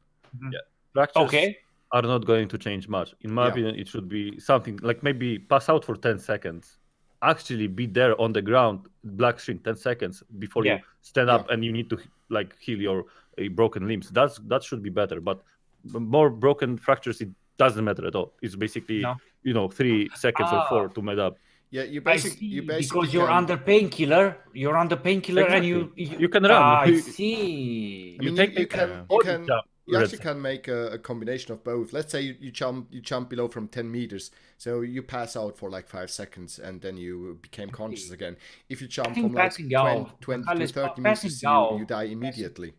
Yeah, fractures Okay. are not going to change much. In my opinion, it should be something like maybe pass out for 10 seconds. Actually be there on the ground, black screen, 10 seconds before you stand up and you need to like heal your broken limbs. That should be better. But more broken fractures, it doesn't matter at all. It's basically 3 seconds or 4 to med up. Yeah, you basically because you're under painkiller. You're under painkiller, exactly. and you can run. I see. I mean, you actually can make a combination of both. Let's say you jump below from 10 meters, so you pass out for like 5 seconds, and then you became conscious again. If you jump from like 20 to 30 meters, you die immediately.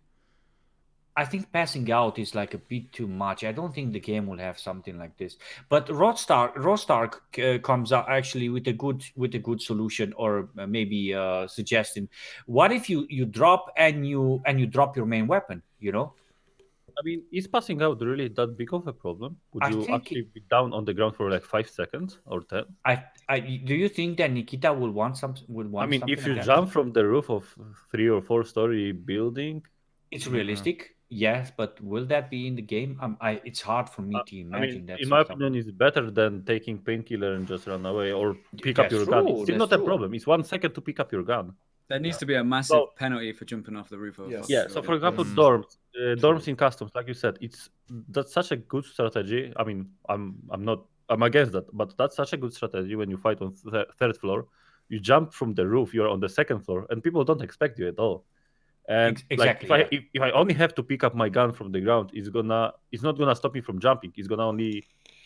I think passing out is like a bit too much. I don't think the game will have something like this. But Rostar comes out actually with a good solution, or maybe suggestion. What if you drop and you drop your main weapon? You know. I mean, is passing out really that big of a problem? Would you actually be down on the ground for like 5 seconds or 10? Do you think that Nikita will want some? I mean, if you jump from the roof of 3 or 4 story building, it's realistic. Yes, but will that be in the game? It's hard for me to imagine that. In my opinion, it's better than taking painkiller and just run away or pick up your gun. It's still not a problem. It's 1 second to pick up your gun. There needs to be a massive penalty for jumping off the roof. So for example, dorms in customs, like you said, that's such a good strategy. I mean, I'm against that, but that's such a good strategy when you fight on third floor. You jump from the roof, you're on the second floor, and people don't expect you at all. And exactly, like if I only have to pick up my gun from the ground, it's not gonna stop me from jumping. It's gonna only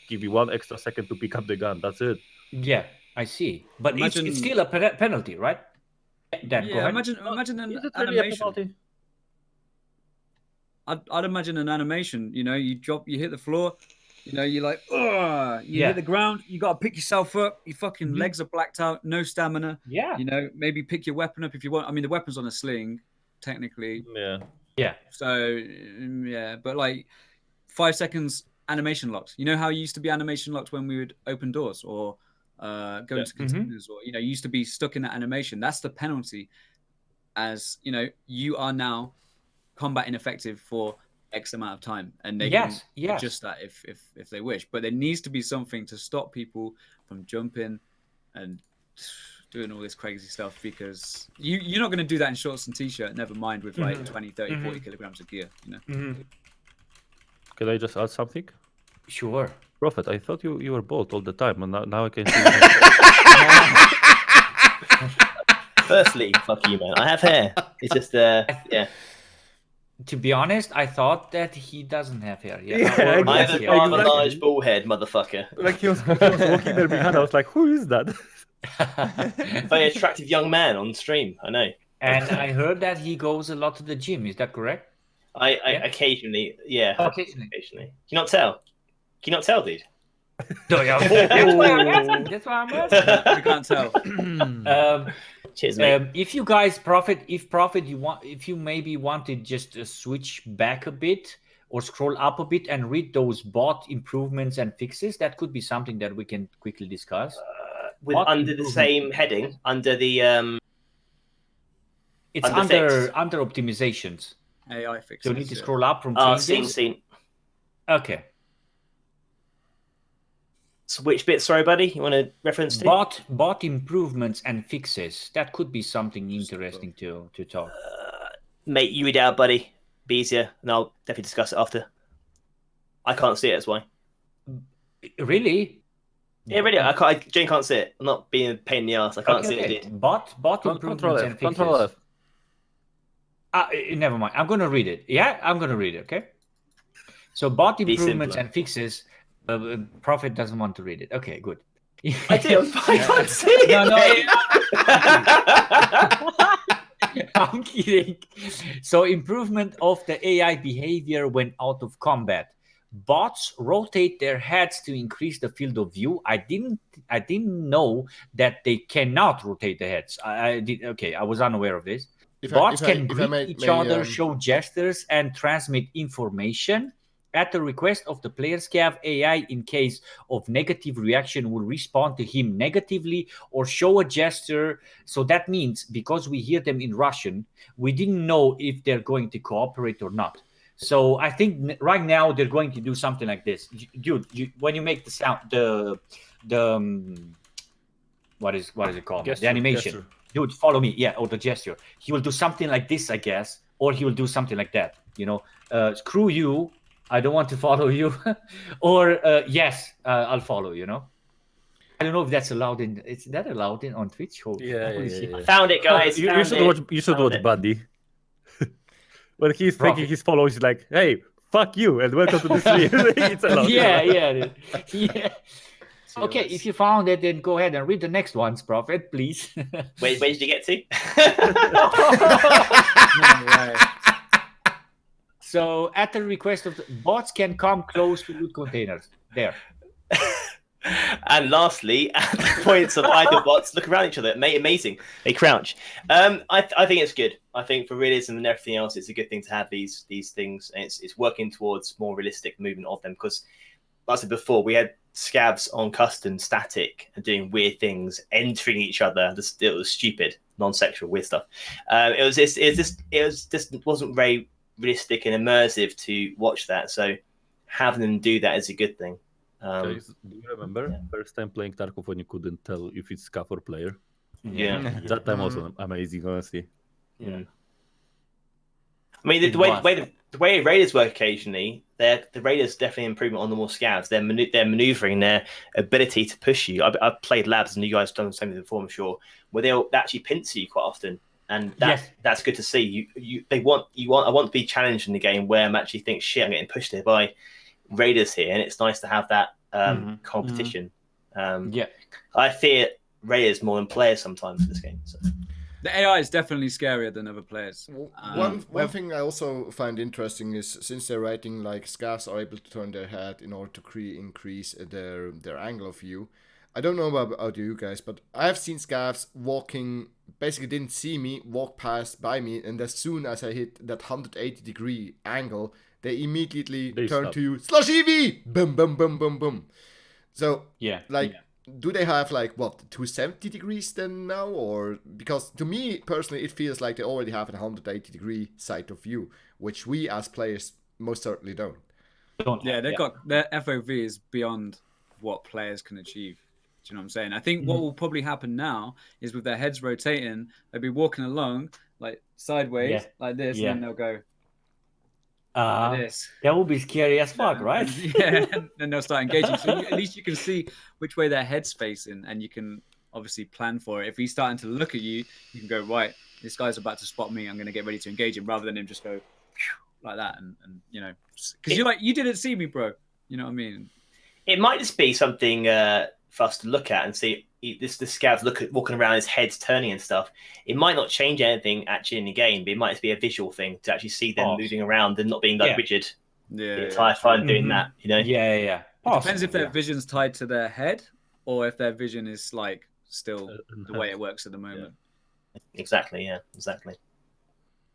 give you 1 extra second to pick up the gun. That's it. Yeah, I see. But it's still a penalty, right? Dan, yeah, imagine an animation. I'd imagine an animation. You know, you hit the floor. You know, you're like, you hit the ground. You got to pick yourself up. Your fucking legs are blacked out. No stamina. Yeah. You know, maybe pick your weapon up if you want. I mean, the weapon's on a sling, technically. Yeah. So, but like 5 seconds animation locked. You know how you used to be animation locked when we would open doors or go into containers, or you used to be stuck in that animation. That's the penalty. As you know, you are now combat ineffective for X amount of time, and they can adjust that if they wish. But there needs to be something to stop people from jumping and doing all this crazy stuff, because you're not going to do that in shorts and t-shirt, never mind with like 20, 30, 40 kilograms of gear, you know. Can I just add something? Sure. Prophet, I thought you were bald all the time, and now I can see. Firstly, fuck you, man. I have hair. It's just To be honest, I thought that he doesn't have hair. I have a rather large ball head, motherfucker. Like he was walking there behind. I was like, who is that? Very attractive young man on stream. I know. And I heard that he goes a lot to the gym. Is that correct? I occasionally, Occasionally. Can you not tell? Can you not tell, dude? That's why I'm asking. You can't tell. Cheers, mate. If you guys if you maybe wanted just to switch back a bit or scroll up a bit and read those bot improvements and fixes, that could be something that we can quickly discuss. Under the same heading, under the it's under optimizations. AI fixes. So you need to scroll up from changes. Seen. Okay. So which bit, sorry, buddy? You want to reference to? Bot improvements and fixes. That could be something interesting to talk. Mate, you read it out, buddy. Be easier, and I'll definitely discuss it after. I can't see it, that's why. Really? Yeah, really. Jane can't see it. I'm not being a pain in the ass. I can't see it, dude. Bot improvements and fixes. Control F. Never mind. I'm going to read it. Yeah, I'm going to read it, okay? So bot improvements and fixes... Prophet doesn't want to read it. Okay, good. I do. I can't see it. I'm kidding. So improvement of the AI behavior when out of combat. Bots rotate their heads to increase the field of view. I didn't know that they cannot rotate the heads. I was unaware of this. Bots can greet each other, show gestures, and transmit information. At the request of the player scav, AI, in case of negative reaction, will respond to him negatively or show a gesture. So that means, because we hear them in Russian, we didn't know if they're going to cooperate or not. So I think right now they're going to do something like this. Dude, when you make the sound, the what is it called? Gesture, the animation. gesture. Dude, follow me. Yeah, or the gesture. He will do something like this, I guess, or he will do something like that. You know, screw you. I don't want to follow you. Or yes, I'll follow. You know. I don't know if that's allowed in. Is that allowed in on Twitch? Yeah. Found it, guys. You should watch. You should watch Buddy. When he's thanking his followers, he's like, "Hey, fuck you, and welcome to the stream." It's allowed. Yeah. Okay, if you found it, then go ahead and read the next ones, Prophet, please. Where did you get to? So, at the request of the bots, can come close to loot containers. There. And lastly, at the points of idle bots look around each other. Amazing. They crouch. I think it's good. I think for realism and everything else, it's a good thing to have these things, and it's working towards more realistic movement of them. Because, like I said before, we had scabs on custom static and doing weird things, entering each other. It was stupid, non-sexual, weird stuff. It wasn't very realistic and immersive to watch that. So having them do that is a good thing. Do you remember first time playing Tarkov when you couldn't tell if it's scav or player? Yeah. That time was amazing, honestly. Yeah. I mean, the way raiders work occasionally, the raiders definitely improvement on the more scavs. They're maneuvering, their ability to push you. I've played labs, and you guys have done the same thing before, I'm sure, where they'll actually pincer you quite often, and that's good to see. I want to be challenged in the game where I'm actually think, shit, I'm getting pushed here by raiders here, and it's nice to have that competition. I fear raiders more than players sometimes in this game. So. The AI is definitely scarier than other players. One thing I also find interesting is, since they're writing like scavs are able to turn their head in order to increase their angle of view. I don't know about you guys, but I have seen scavs walking, basically didn't see me, walk past by me, and as soon as I hit that 180-degree angle, they immediately turn to you, /EV! Boom, boom, boom, boom, boom. So, do they have like, 270 degrees then now? Or, because to me, personally, it feels like they already have a 180-degree side of view, which we as players most certainly don't. They've got, their FOV is beyond what players can achieve. Do you know what I'm saying? I think what will probably happen now is, with their heads rotating, they'll be walking along like sideways, like this, and then they'll go like this. That would be scary as fuck, right? And then they'll start engaging. So at least you can see which way their head's facing, and you can obviously plan for it. If he's starting to look at you, you can go, right, this guy's about to spot me, I'm going to get ready to engage him, rather than him just go like that, and you know, because you're like, you didn't see me, bro. You know what I mean? It might just be something for us to look at and see. This scav's walking around, his head's turning and stuff. It might not change anything actually in the game, but it might just be a visual thing to actually see them moving around and not being like rigid. The entire time doing that, you know. It depends if their vision's tied to their head, or if their vision is like still the way it works at the moment. Exactly. Yeah. Exactly.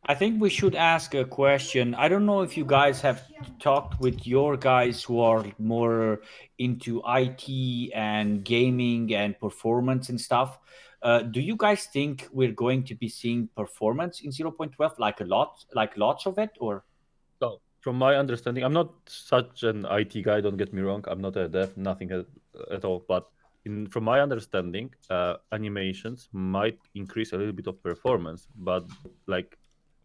I think we should ask a question. I don't know if you guys have talked with your guys who are more into IT and gaming and performance and stuff. Do you guys think we're going to be seeing performance in 0.12, like lots of it, or? So, from my understanding, I'm not such an IT guy. Don't get me wrong. I'm not a dev, nothing at all. But from my understanding, animations might increase a little bit of performance, but like,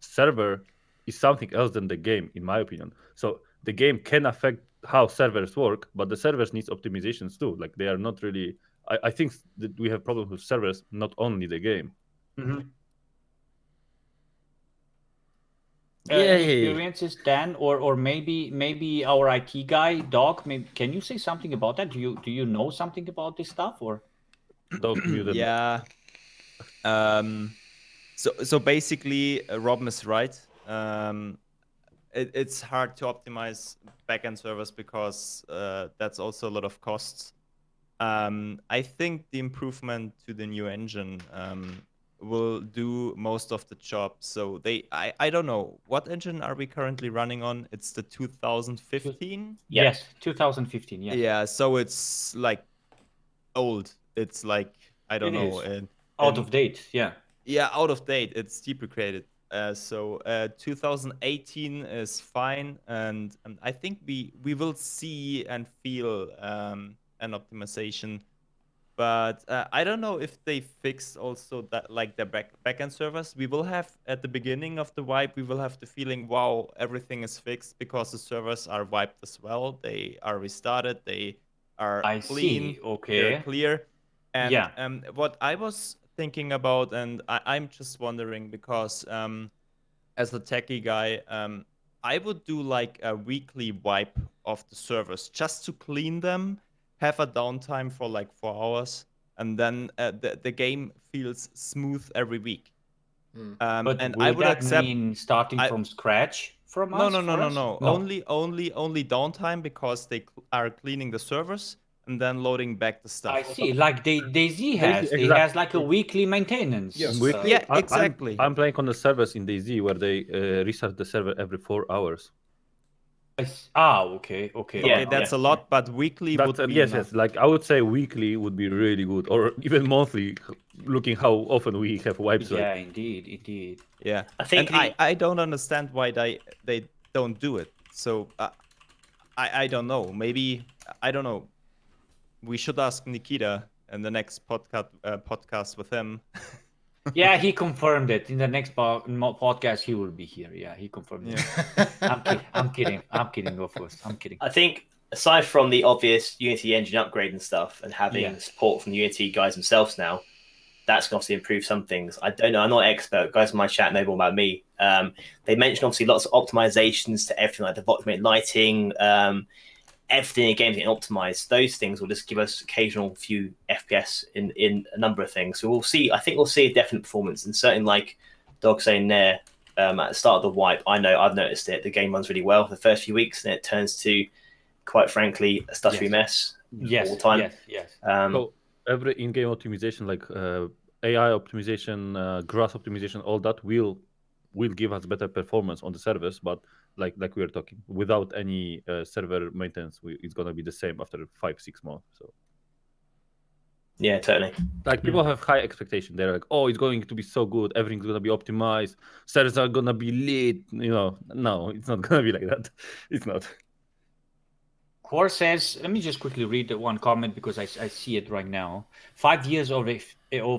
server is something else than the game, in my opinion. So the game can affect how servers work, but the servers needs optimizations too. Like, they are not really. I think that we have problems with servers, not only the game. Experiences, Dan, or maybe our IT guy, Dauwg. Maybe, can you say something about that? Do you know something about this stuff, or? Dauwg, yeah. So basically, Robin is right. It's hard to optimize backend servers because that's also a lot of costs. I think the improvement to the new engine will do most of the job. So I don't know, what engine are we currently running on? It's the 2015. Yes, 2015. Yes. Yeah, so it's like old. It's like, I don't know, out of date. Yeah. Yeah, out of date. It's deprecated. So 2018 is fine, and I think we will see and feel an optimization. But I don't know if they fixed also that, like the backend servers. We will have at the beginning of the wipe, we will have the feeling, wow, everything is fixed because the servers are wiped as well. They are restarted. They are clean. See. Okay. They're clear. And Yeah. What I was thinking about, and I'm just wondering because as a techie guy, I would do like a weekly wipe of the servers just to clean them, have a downtime for like 4 hours, and then the game feels smooth every week. But and will I would that accept mean starting from scratch from us? No. Only downtime because they are cleaning the servers and then loading back the stuff. I see. Like DayZ has. Exactly. They has like a weekly maintenance. Yes. Weekly, Yeah, exactly. I'm playing on the servers in DayZ where they restart the server every 4 hours. Okay. Yeah, that's a lot, but weekly would be yes. enough. Like I would say weekly would be really good, or even monthly, looking how often we have wipes. Yeah, Right? indeed. Yeah, I think I don't understand why they don't do it. So I don't know. Maybe I don't know. We should ask Nikita in the next podcast with him. Yeah, he confirmed it. In the next podcast, he will be here. Yeah, he confirmed it. I'm kidding. Of course. I'm kidding. I think aside from the obvious Unity engine upgrade and stuff, and having support from the Unity guys themselves now, that's going to obviously improve some things. I don't know. I'm not an expert. Guys in my chat know more about me. They mentioned obviously lots of optimizations to everything, like the volume lighting, everything in games getting optimized. Those things will just give us occasional few FPS in a number of things. So we'll see. I think we'll see a definite performance, and certainly like Dauwg saying there at the start of the wipe, I know I've noticed it. The game runs really well for the first few weeks, and it turns to, quite frankly, a stuttery mess all the time. Yes. So every in-game optimization, like AI optimization, grass optimization, all that will give us better performance on the servers. But like we were talking, without any server maintenance, it's gonna be the same after 5-6 months. So yeah, totally. like people have high expectation. They're like, oh, it's going to be so good. Everything's gonna be optimized. Servers are gonna be lit. No, it's not gonna be like that. It's not. Core says, let me just quickly read one comment because I see it right now. 5 years of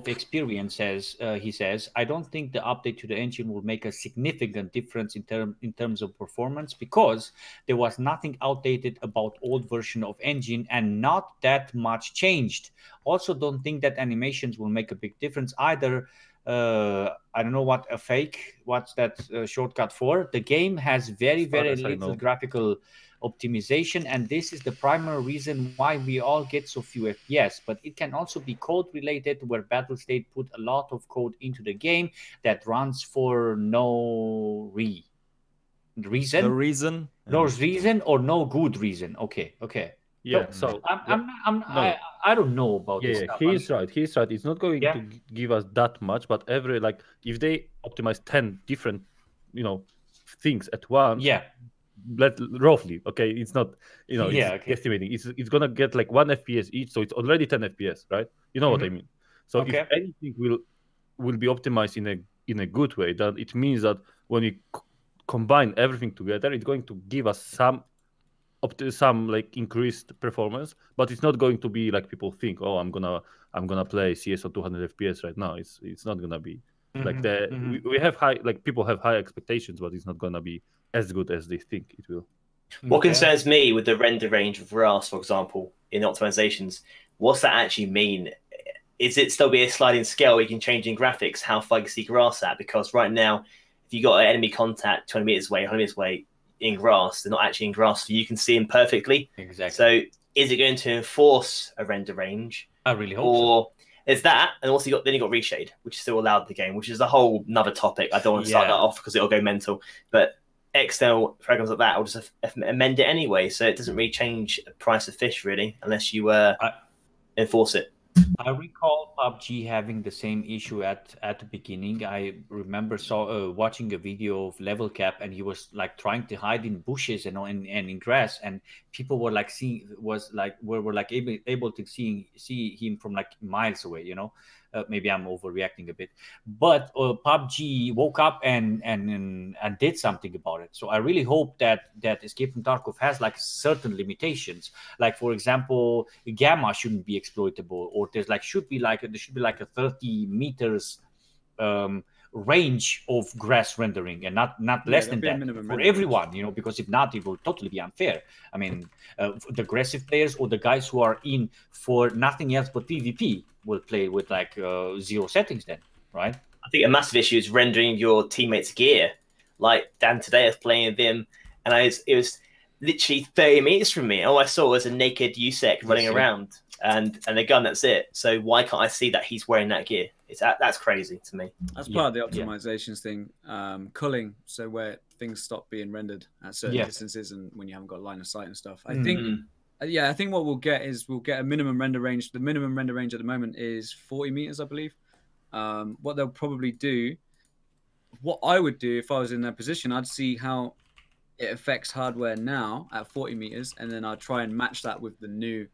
experience, he says, I don't think the update to the engine will make a significant difference in terms of performance because there was nothing outdated about old version of engine and not that much changed. Also, don't think that animations will make a big difference either. I don't know what's that shortcut for. The game has very little graphical optimization, and this is the primary reason why we all get so few FPS, but it can also be code related where Battlestate put a lot of code into the game that runs for no reason. No reason or no good reason. Okay. Yeah, so I don't know about this stuff. He's right. It's not going to give us that much, but if they optimize 10 different, things at once, roughly, okay, it's not, it's estimating. It's gonna get like 1 FPS each, so it's already 10 FPS, right? You know what I mean? So if anything will be optimized in a good way, then it means that when we combine everything together, it's going to give us some like increased performance, but it's not going to be like people think, oh, I'm gonna play CS on 200 FPS right now. It's not gonna be like that. We have people have high expectations, but it's not gonna be as good as they think it will. What concerns me with the render range of RAS, for example, in optimizations, what's that actually mean? Is it still be a sliding scale where you can change in graphics how far you can see grass at? Because right now, if you got an enemy contact 20 meters away, 100 meters away in grass, they're not actually in grass, so you can see them perfectly. Exactly. So is it going to enforce a render range? I really hope so. Or is that, and also you got reshade, which is still allowed in the game, which is a whole another topic. I don't want to start that off because it'll go mental. But external programs like that will just amend it anyway, so it doesn't really change the price of fish really, unless you enforce it. I recall PUBG having the same issue at the beginning. I remember watching a video of Level Cap, and he was like trying to hide in bushes and in grass, and people were like were like able to see him from like miles away. You know, maybe I'm overreacting a bit, but PUBG woke up and did something about it. So I really hope that Escape from Tarkov has like certain limitations. Like for example, gamma shouldn't be exploitable, or there should be like a 30 meters range of grass rendering, and not less than that for everyone, you know, because if not, it will totally be unfair. I mean, the aggressive players or the guys who are in for nothing else but PvP will play with like 0 settings then, right? I think a massive issue is rendering your teammates' gear. Like Dan today, I was playing with him, and it was literally 30 meters from me. All I saw was a naked USEC running around and a gun. That's it. So why can't I see that he's wearing that gear? That's crazy to me. That's part of the optimizations thing. Culling, so where things stop being rendered at certain distances and when you haven't got line of sight and stuff. I think what we'll get a minimum render range. The minimum render range at the moment is 40 meters, I believe. What they'll probably do, what I would do if I was in their position, I'd see how it affects hardware now at 40 meters, and then I'd try and match that with the new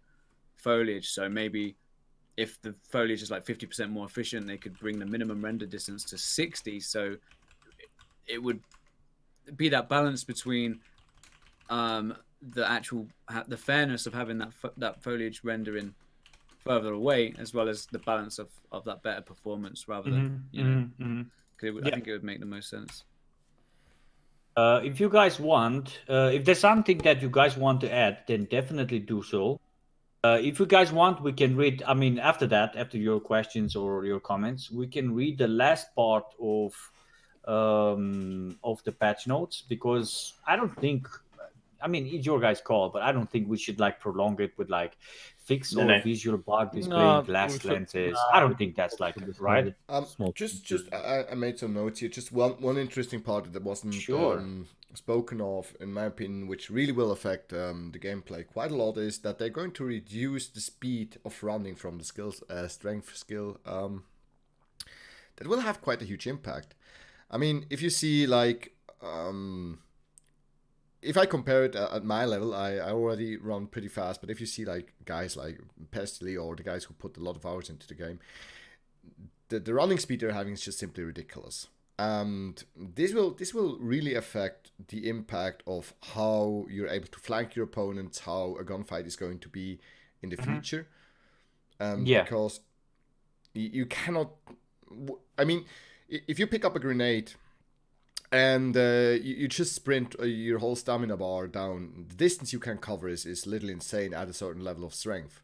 foliage. So maybe if the foliage is like 50% more efficient, they could bring the minimum render distance to 60. So it would be that balance between the fairness of having that foliage rendering further away, as well as the balance of that better performance, rather than I think it would make the most sense. If you guys want, if there's something that you guys want to add, then definitely do so. If you guys want, we can read. I mean, after your questions or your comments, we can read the last part of the patch notes, because I don't think. I mean, it's your guys' call, but I don't think we should like prolong it with like fix or visual bug displaying glass lenses. I don't think that's like right. I made some notes here. Just one interesting part that wasn't spoken of, in my opinion, which really will affect the gameplay quite a lot, is that they're going to reduce the speed of running from the skills strength skill. That will have quite a huge impact. I mean, if you see like. If I compare it at my level, I already run pretty fast. But if you see like guys like Pestily or the guys who put a lot of hours into the game, the running speed they're having is just simply ridiculous. And this will really affect the impact of how you're able to flank your opponents, how a gunfight is going to be in the future. Because you cannot. I mean, if you pick up a grenade. And you just sprint your whole stamina bar down. The distance you can cover is literally insane at a certain level of strength.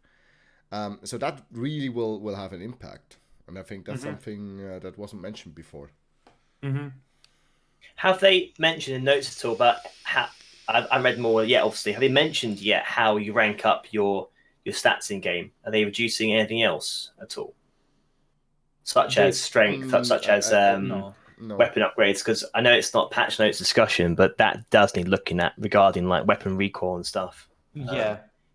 So that really will have an impact. And I think that's something that wasn't mentioned before. Have they mentioned in notes at all about how... I read more yet, obviously. Have they mentioned yet how you rank up your stats in game? Are they reducing anything else at all? Such as strength, such as... No. Weapon upgrades, because I know it's not patch notes discussion, but that does need looking at regarding like weapon recall and stuff.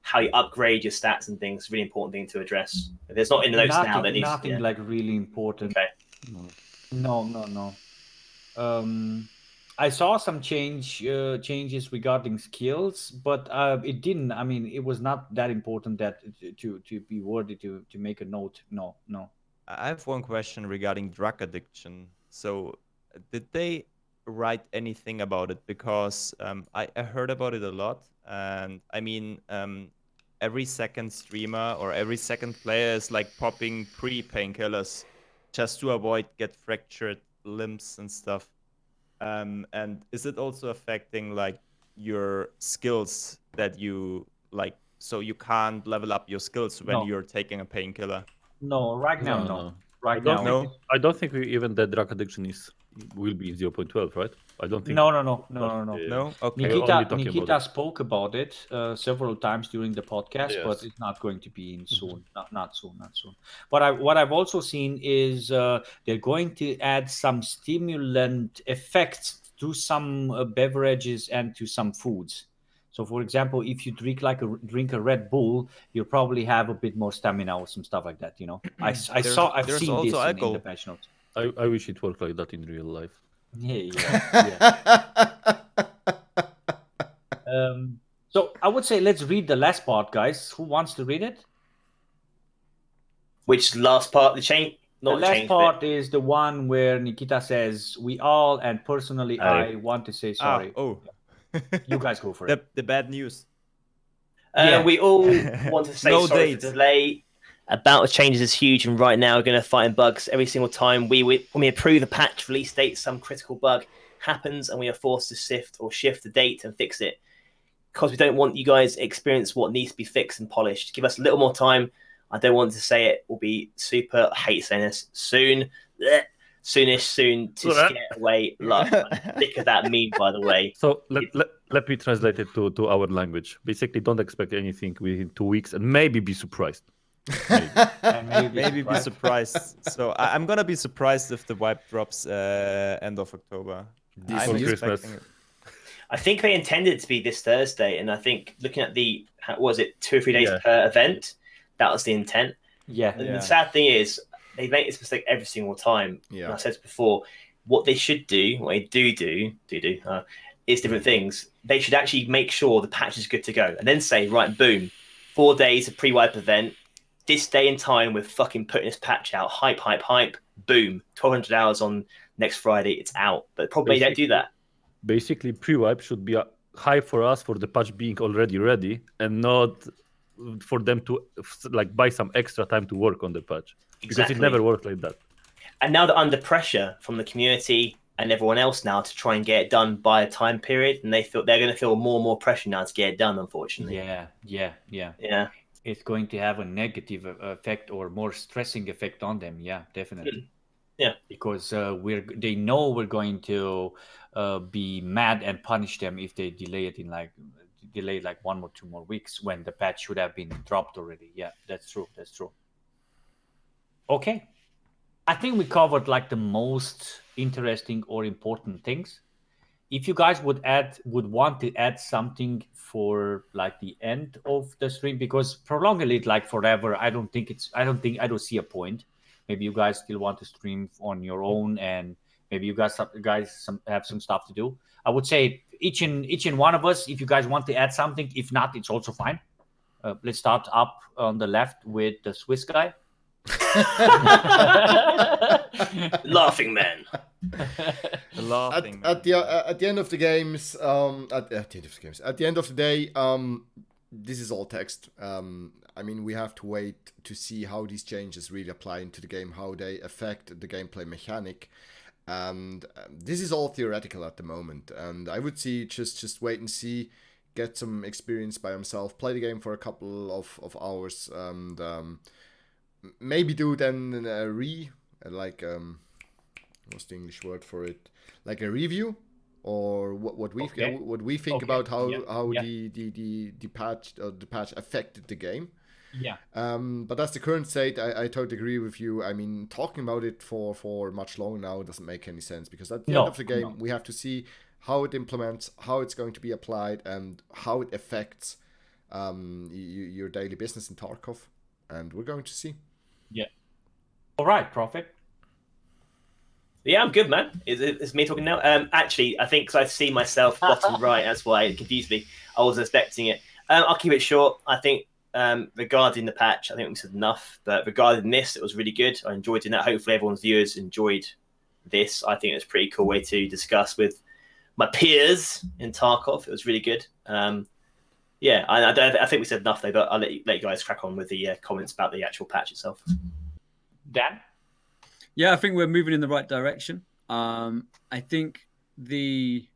How you upgrade your stats and things, really important thing to address. If there's not in the notes now, that needs nothing like really important. Okay. No. I saw some changes regarding skills, but it didn't. I mean, it was not that important that to be worthy to make a note. No. I have one question regarding drug addiction. So did they write anything about it? Because I heard about it a lot. And I mean, every second streamer or every second player is like popping painkillers just to avoid get fractured limbs and stuff. And is it also affecting like your skills that you like, so you can't level up your skills when you're taking a painkiller? No, right now, no. I don't think even the drug addiction will be 0.12, right? I don't think. No. Okay. Nikita spoke about it several times during the podcast, but it's not going to be in soon. Not soon. What I've also seen is they're going to add some stimulant effects to some beverages and to some foods. So, for example, if you drink a Red Bull, you'll probably have a bit more stamina or some stuff like that. You know, I've seen this in the patch notes. I wish it worked like that in real life. Yeah. So I would say let's read the last part, guys. Who wants to read it? Which last part? The change? The last part is the one where Nikita says, "We all," and personally, I want to say sorry. You guys go for it. The bad news. We all want to say sorry for the delay. About the changes is huge, and right now we're going to find bugs every single time. When we approve a patch release date, some critical bug happens, and we are forced to shift the date and fix it. Because we don't want you guys to experience what needs to be fixed and polished. Give us a little more time. I don't want to say it will be super. I hate saying this. Soon to scare away luck. I'm sick of that meme, by the way. So let me translate it to our language. Basically, don't expect anything within 2 weeks, and maybe be surprised. Maybe be surprised. So I'm gonna be surprised if the wipe drops end of October. Christmas. I think they intended it to be this Thursday, and I think looking at 2 or 3 days per event, that was the intent. And the sad thing is, they make this mistake every single time. And I said this before, what they should do, what they do, is different things. They should actually make sure the patch is good to go, and then say, right, boom, 4 days of pre-wipe event, this day and time we're fucking putting this patch out, hype, boom, 1,200 hours on next Friday, it's out. But probably they don't do that. Basically, pre-wipe should be high for us for the patch being already ready, and not for them to buy some extra time to work on the patch. Because it never worked like that. And now they're under pressure from the community and everyone else now to try and get it done by a time period, and they're going to feel more and more pressure now to get it done, unfortunately. Yeah. It's going to have a negative effect or more stressing effect on them. Yeah, definitely. Yeah, because they know we're going to be mad and punish them if they delay it in like 1 or 2 more weeks when the patch should have been dropped already. Yeah, that's true. Okay, I think we covered the most interesting or important things. If you guys would want to add something for the end of the stream, because prolonging it forever, I don't see a point. Maybe you guys still want to stream on your own, and maybe you guys have some stuff to do. I would say each and one of us, if you guys want to add something. If not, it's also fine. Let's start up on the left with the Swiss guy. Laughing man. At the end of the games, at the end of the day, this is all text. I mean, we have to wait to see how these changes really apply into the game, how they affect the gameplay mechanic, and this is all theoretical at the moment. And I would see just wait and see, get some experience by himself, play the game for a couple of hours, and maybe do then what's the English word for it? Like a review, or what we think about how the patch affected the game. Yeah. But that's the current state. I totally agree with you. I mean, talking about it for much longer now doesn't make any sense, because at the end of the game we have to see how it implements, how it's going to be applied, and how it affects your daily business in Tarkov, and we're going to see. Yeah. All right, Prophet. Yeah, I'm good, man. It's me talking now. Actually, I think because I see myself bottom right, that's why it confused me. I wasn't expecting it. I'll keep it short. I think regarding the patch, I think we said enough. But regarding this, it was really good. I enjoyed doing that. Hopefully, everyone's viewers enjoyed this. I think it's a pretty cool way to discuss with my peers in Tarkov. It was really good. Yeah, I think we said enough though. But I'll let you guys crack on with the comments about the actual patch itself. Dan? Yeah, I think we're moving in the right direction. I think the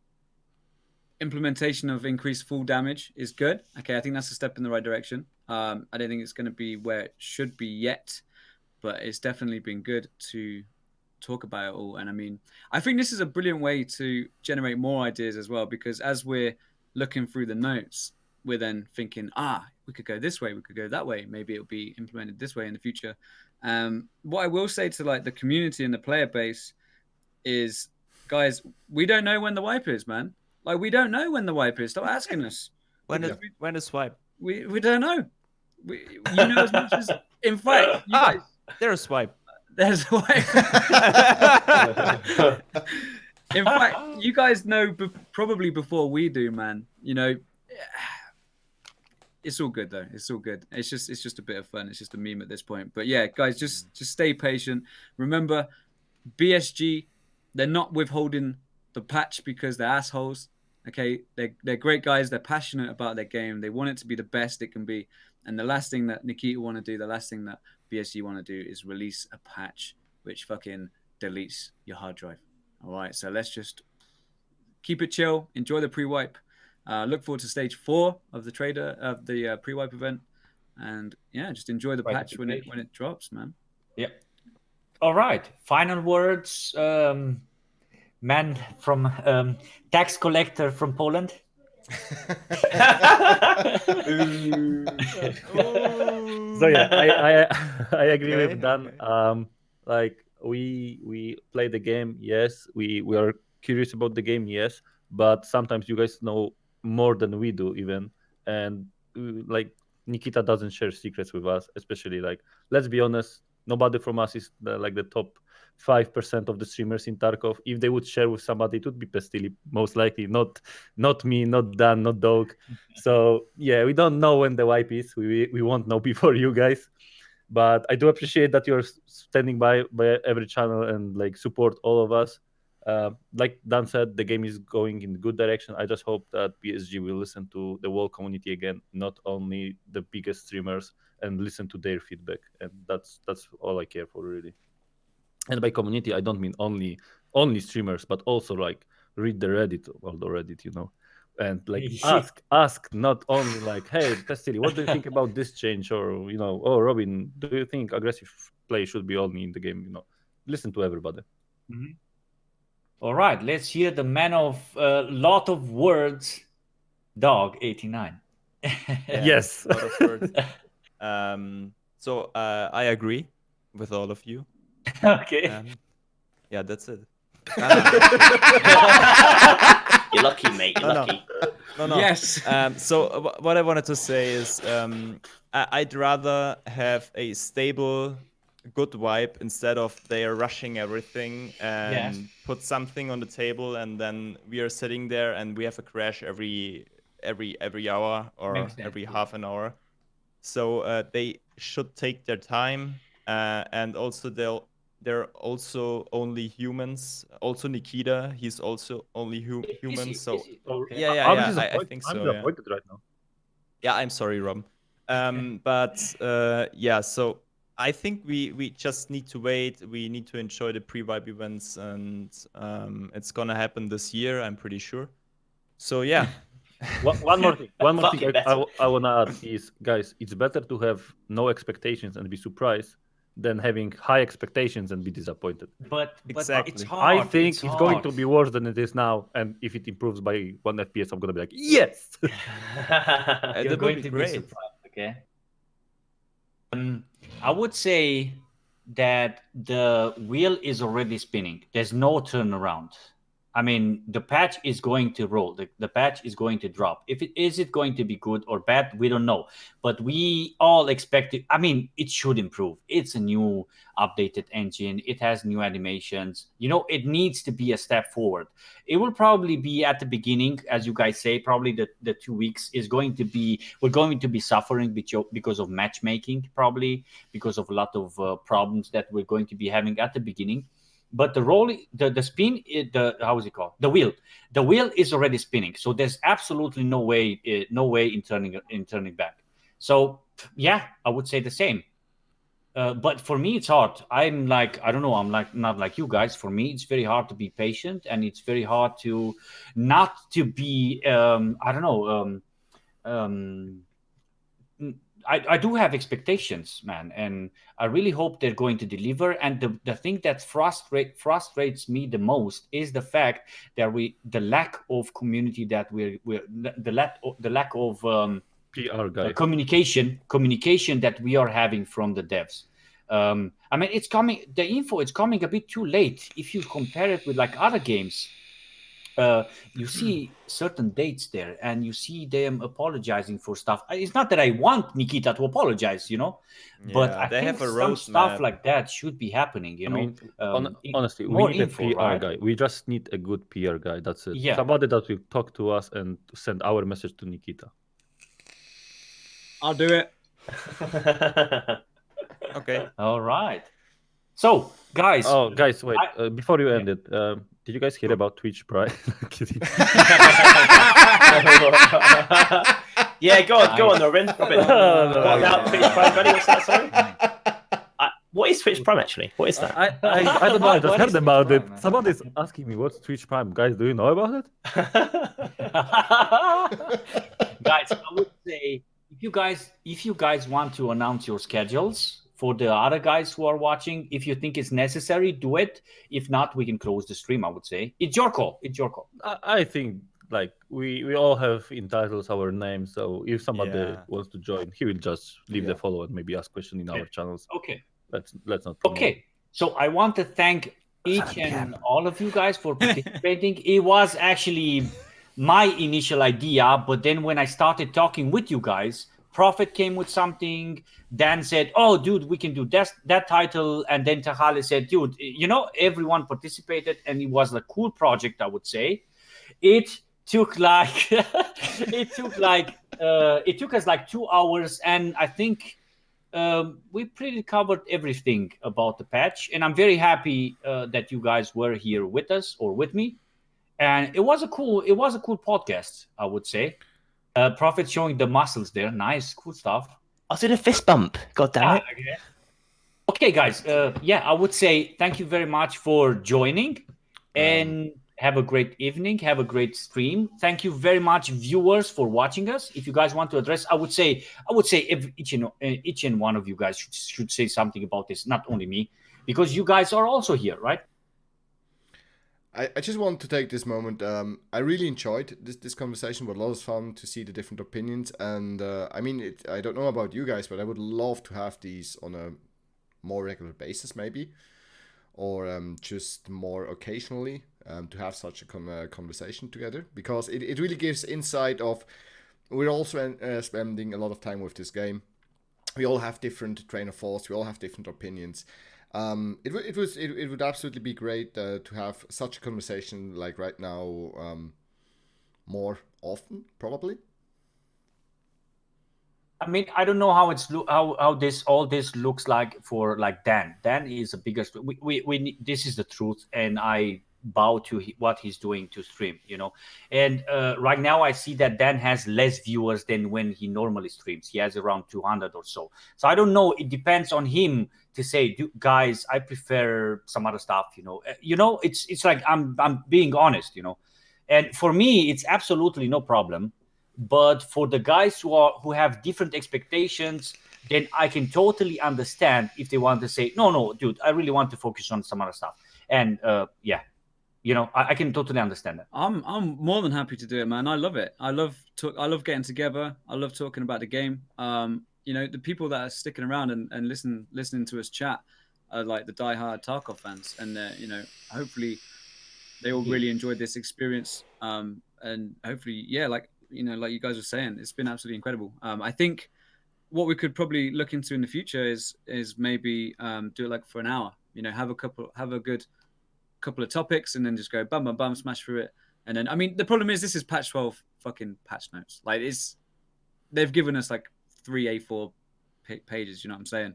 implementation of increased full damage is good. Okay, I think that's a step in the right direction. I don't think it's going to be where it should be yet, but it's definitely been good to talk about it all. And I mean, I think this is a brilliant way to generate more ideas as well, because as we're looking through the notes, we're then thinking, we could go this way, we could go that way. Maybe it'll be implemented this way in the future. What I will say to the community and the player base is, guys, we don't know when the wipe is, man. We don't know when the wipe is. Stop asking us. When is swipe? We don't know. You know as much as. In fact, you guys. There's swipe. There's swipe. In fact, you guys know probably before we do, man. You know, it's all good though. It's all good. It's just a bit of fun. It's just a meme at this point. But yeah, guys, just stay patient. Remember, BSG, they're not withholding the patch because they're assholes. Okay, they're great guys. They're passionate about their game. They want it to be the best it can be. And the last thing that Nikita want to do, the last thing that BSG want to do is release a patch which fucking deletes your hard drive. All right, so let's just keep it chill. Enjoy the pre-wipe. Look forward to stage 4 of the pre-wipe event, and yeah, just enjoy the patch when it drops, man. Yep. All right. Final words, man from tax collector from Poland. So yeah, I agree with Dan. Okay. Like we play the game, yes. We are curious about the game, yes. But sometimes you guys know more than we do, even. And like Nikita doesn't share secrets with us, especially like, let's be honest, nobody from us is the top 5% of the streamers in Tarkov. If they would share with somebody, it would be Pestili, most likely, not me, not Dan, not Dauwg. So yeah, we don't know when the wipe is. We won't know before you guys. But I do appreciate that you're standing by every channel and like support all of us. Like Dan said, the game is going in a good direction. I just hope that PSG will listen to the whole community again, not only the biggest streamers, and listen to their feedback. And that's all I care for, really. And by community, I don't mean only streamers, but also like read the Reddit, you know, and like ask not only like, hey, Pestili, what do you think about this change? Or, you know, oh, Robin, do you think aggressive play should be only in the game? You know, listen to everybody. Mm-hmm. All right, let's hear the man of a lot of words, Dauwg89. Yes. A lot of words. So I agree with all of you. Okay. Yeah, that's it. You're lucky, mate. You're lucky. No. Yes. So what I wanted to say is I'd rather have a stable, good wipe instead of they are rushing everything and put something on the table, and then we are sitting there and we have a crash every hour or every half an hour. So they should take their time, and also they're also only humans. Also Nikita, he's also only human. So okay. yeah, I think so. I'm disappointed right now. Yeah, I'm sorry, Rob. But yeah, so I think we just need to wait. We need to enjoy the pre-wipe events, and it's gonna happen this year, I'm pretty sure. So yeah. One more thing I want to add is, guys, it's better to have no expectations and be surprised than having high expectations and be disappointed. But Exactly. it's hard. I think it's going to be worse than it is now, and if it improves by 1 FPS, I'm going to be like, yes! You're going to be surprised, okay? I would say that the wheel is already spinning. There's no turnaround. I mean, the patch is going to roll. The patch is going to drop. Is it going to be good or bad? We don't know. But we all expect it. I mean, it should improve. It's a new updated engine. It has new animations. You know, it needs to be a step forward. It will probably be at the beginning, as you guys say, probably the 2 weeks is going to be, we're going to be suffering because of matchmaking, probably because of a lot of problems that we're going to be having at the beginning. But the spin, how is it called? The wheel is already spinning. So there's absolutely no way in turning back. So yeah, I would say the same. But for me, it's hard. I'm like, I don't know. I'm like not like you guys. For me, it's very hard to be patient, and it's very hard to not to be. I don't know. I do have expectations, man, and I really hope they're going to deliver. And the thing that frustrates me the most is the fact that the lack of community, that the lack of PR guy. communication that we are having from the devs. I mean, it's coming. The info is coming a bit too late if you compare it with like other games. you see certain dates there, and you see them apologizing for stuff. It's not that I want Nikita to apologize, but I they think have a some stuff roadmap. like that should be happening. I mean, honestly, we more need info, a PR right? guy. We just need a good PR guy. That's it. Yeah. Somebody that will talk to us and send our message to Nikita. I'll do it. Okay. All right. So, guys. Oh, guys, wait. Before you end it, did you guys hear about Twitch Prime? Kidding. Yeah, go on, Robin. What about Twitch Prime, buddy? What's that? Sorry. What is Twitch Prime actually? What is that? I don't know. I just heard about it. Prime, Somebody's asking me what's Twitch Prime. Guys, do you know about it? Guys, I would say if you guys want to announce your schedules for the other guys who are watching, if you think it's necessary, do it. If not, we can close the stream. I would say it's your call. It's your call. I think like we all have entitled our names, so if somebody wants to join, he will just leave the follow and maybe ask question in our channels. Okay. Let's not. Okay. So I want to thank each and all of you guys for participating. It was actually my initial idea, but then when I started talking with you guys, Prophet came with something. Dan said, "Oh, dude, we can do that title." And then Tahale said, "Dude, everyone participated, and it was a cool project, I would say." It took it took us like 2 hours, and I think we pretty covered everything about the patch. And I'm very happy that you guys were here with us or with me. And it was a cool podcast, I would say. Prophet showing the muscles there. Nice, cool stuff. I did a fist bump. God damn it. Okay, guys. I would say thank you very much for joining, and have a great evening. Have a great stream. Thank you very much, viewers, for watching us. If you guys want to address, I would say each and one of you guys should say something about this. Not only me, because you guys are also here, right? I just want to take this moment. I really enjoyed this conversation. It was a lot of fun to see the different opinions. And I don't know about you guys, but I would love to have these on a more regular basis, maybe. Or just more occasionally to have such a conversation together. Because it really gives insight of... We're also spending a lot of time with this game. We all have different train of thoughts. We all have different opinions. It would absolutely be great to have such a conversation like right now more often, probably. I mean, I don't know how how all this looks like for like Dan. Dan is the biggest. We this is the truth, and I bow to what he's doing to stream. And right now I see that Dan has less viewers than when he normally streams. He has around 200 or so. So I don't know. It depends on him to say, guys, I prefer some other stuff. It's like I'm being honest. And for me, it's absolutely no problem. But for the guys who have different expectations, then I can totally understand if they want to say, no, dude, I really want to focus on some other stuff. And I can totally understand that. I'm more than happy to do it, man. I love it. I love getting together. I love talking about the game. The people that are sticking around and listening to us chat are like the diehard Tarkov fans, and hopefully they all really enjoyed this experience. And hopefully, like you guys were saying, it's been absolutely incredible. I think what we could probably look into in the future is maybe do it like for an hour. Have a good couple of topics, and then just go bum bum bum, smash through it. And then the problem is this is patch 12 fucking patch notes. Like they've given us like 3 A4 pages. You know what I'm saying?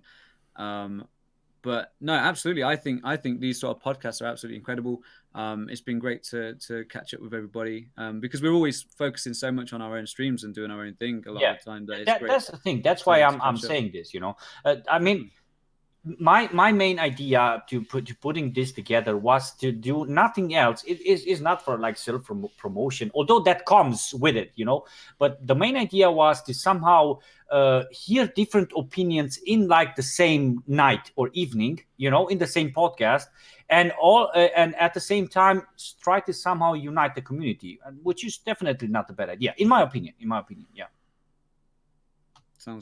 But no, absolutely. I think these sort of podcasts are absolutely incredible. It's been great to catch up with everybody because we're always focusing so much on our own streams and doing our own thing a lot of the time. That's the thing. That's why I'm saying this. I mean, my main idea to putting this together was to do nothing else. It is not for like self promotion, although that comes with it, but the main idea was to somehow hear different opinions in like the same night or evening, in the same podcast, and at the same time try to somehow unite the community, which is definitely not a bad idea in my opinion. Yeah.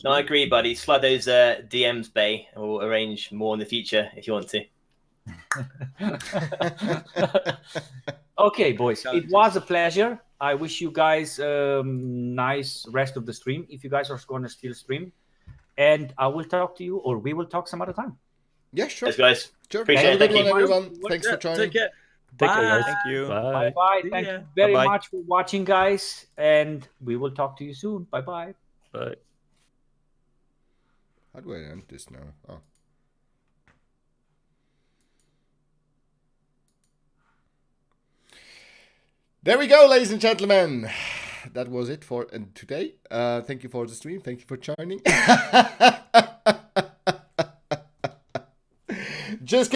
I agree, buddy. Slide those DMs, Bay, and we'll arrange more in the future if you want to. Okay, boys, it was a pleasure. I wish you guys nice rest of the stream. If you guys are going to still stream, and I will talk to you, or we will talk some other time. Yeah, sure. Thanks, guys. Sure. Appreciate Have a it. good Thank one, you. everyone. Thanks for joining. Take care. Take care, guys. Thank you. Bye. Bye. See Thank ya. you very Bye-bye. much for watching, guys, and we will talk to you soon. Bye. Bye. How do I end this now? Oh. There we go, ladies and gentlemen. That was it for today. Thank you for the stream. Thank you for joining. Just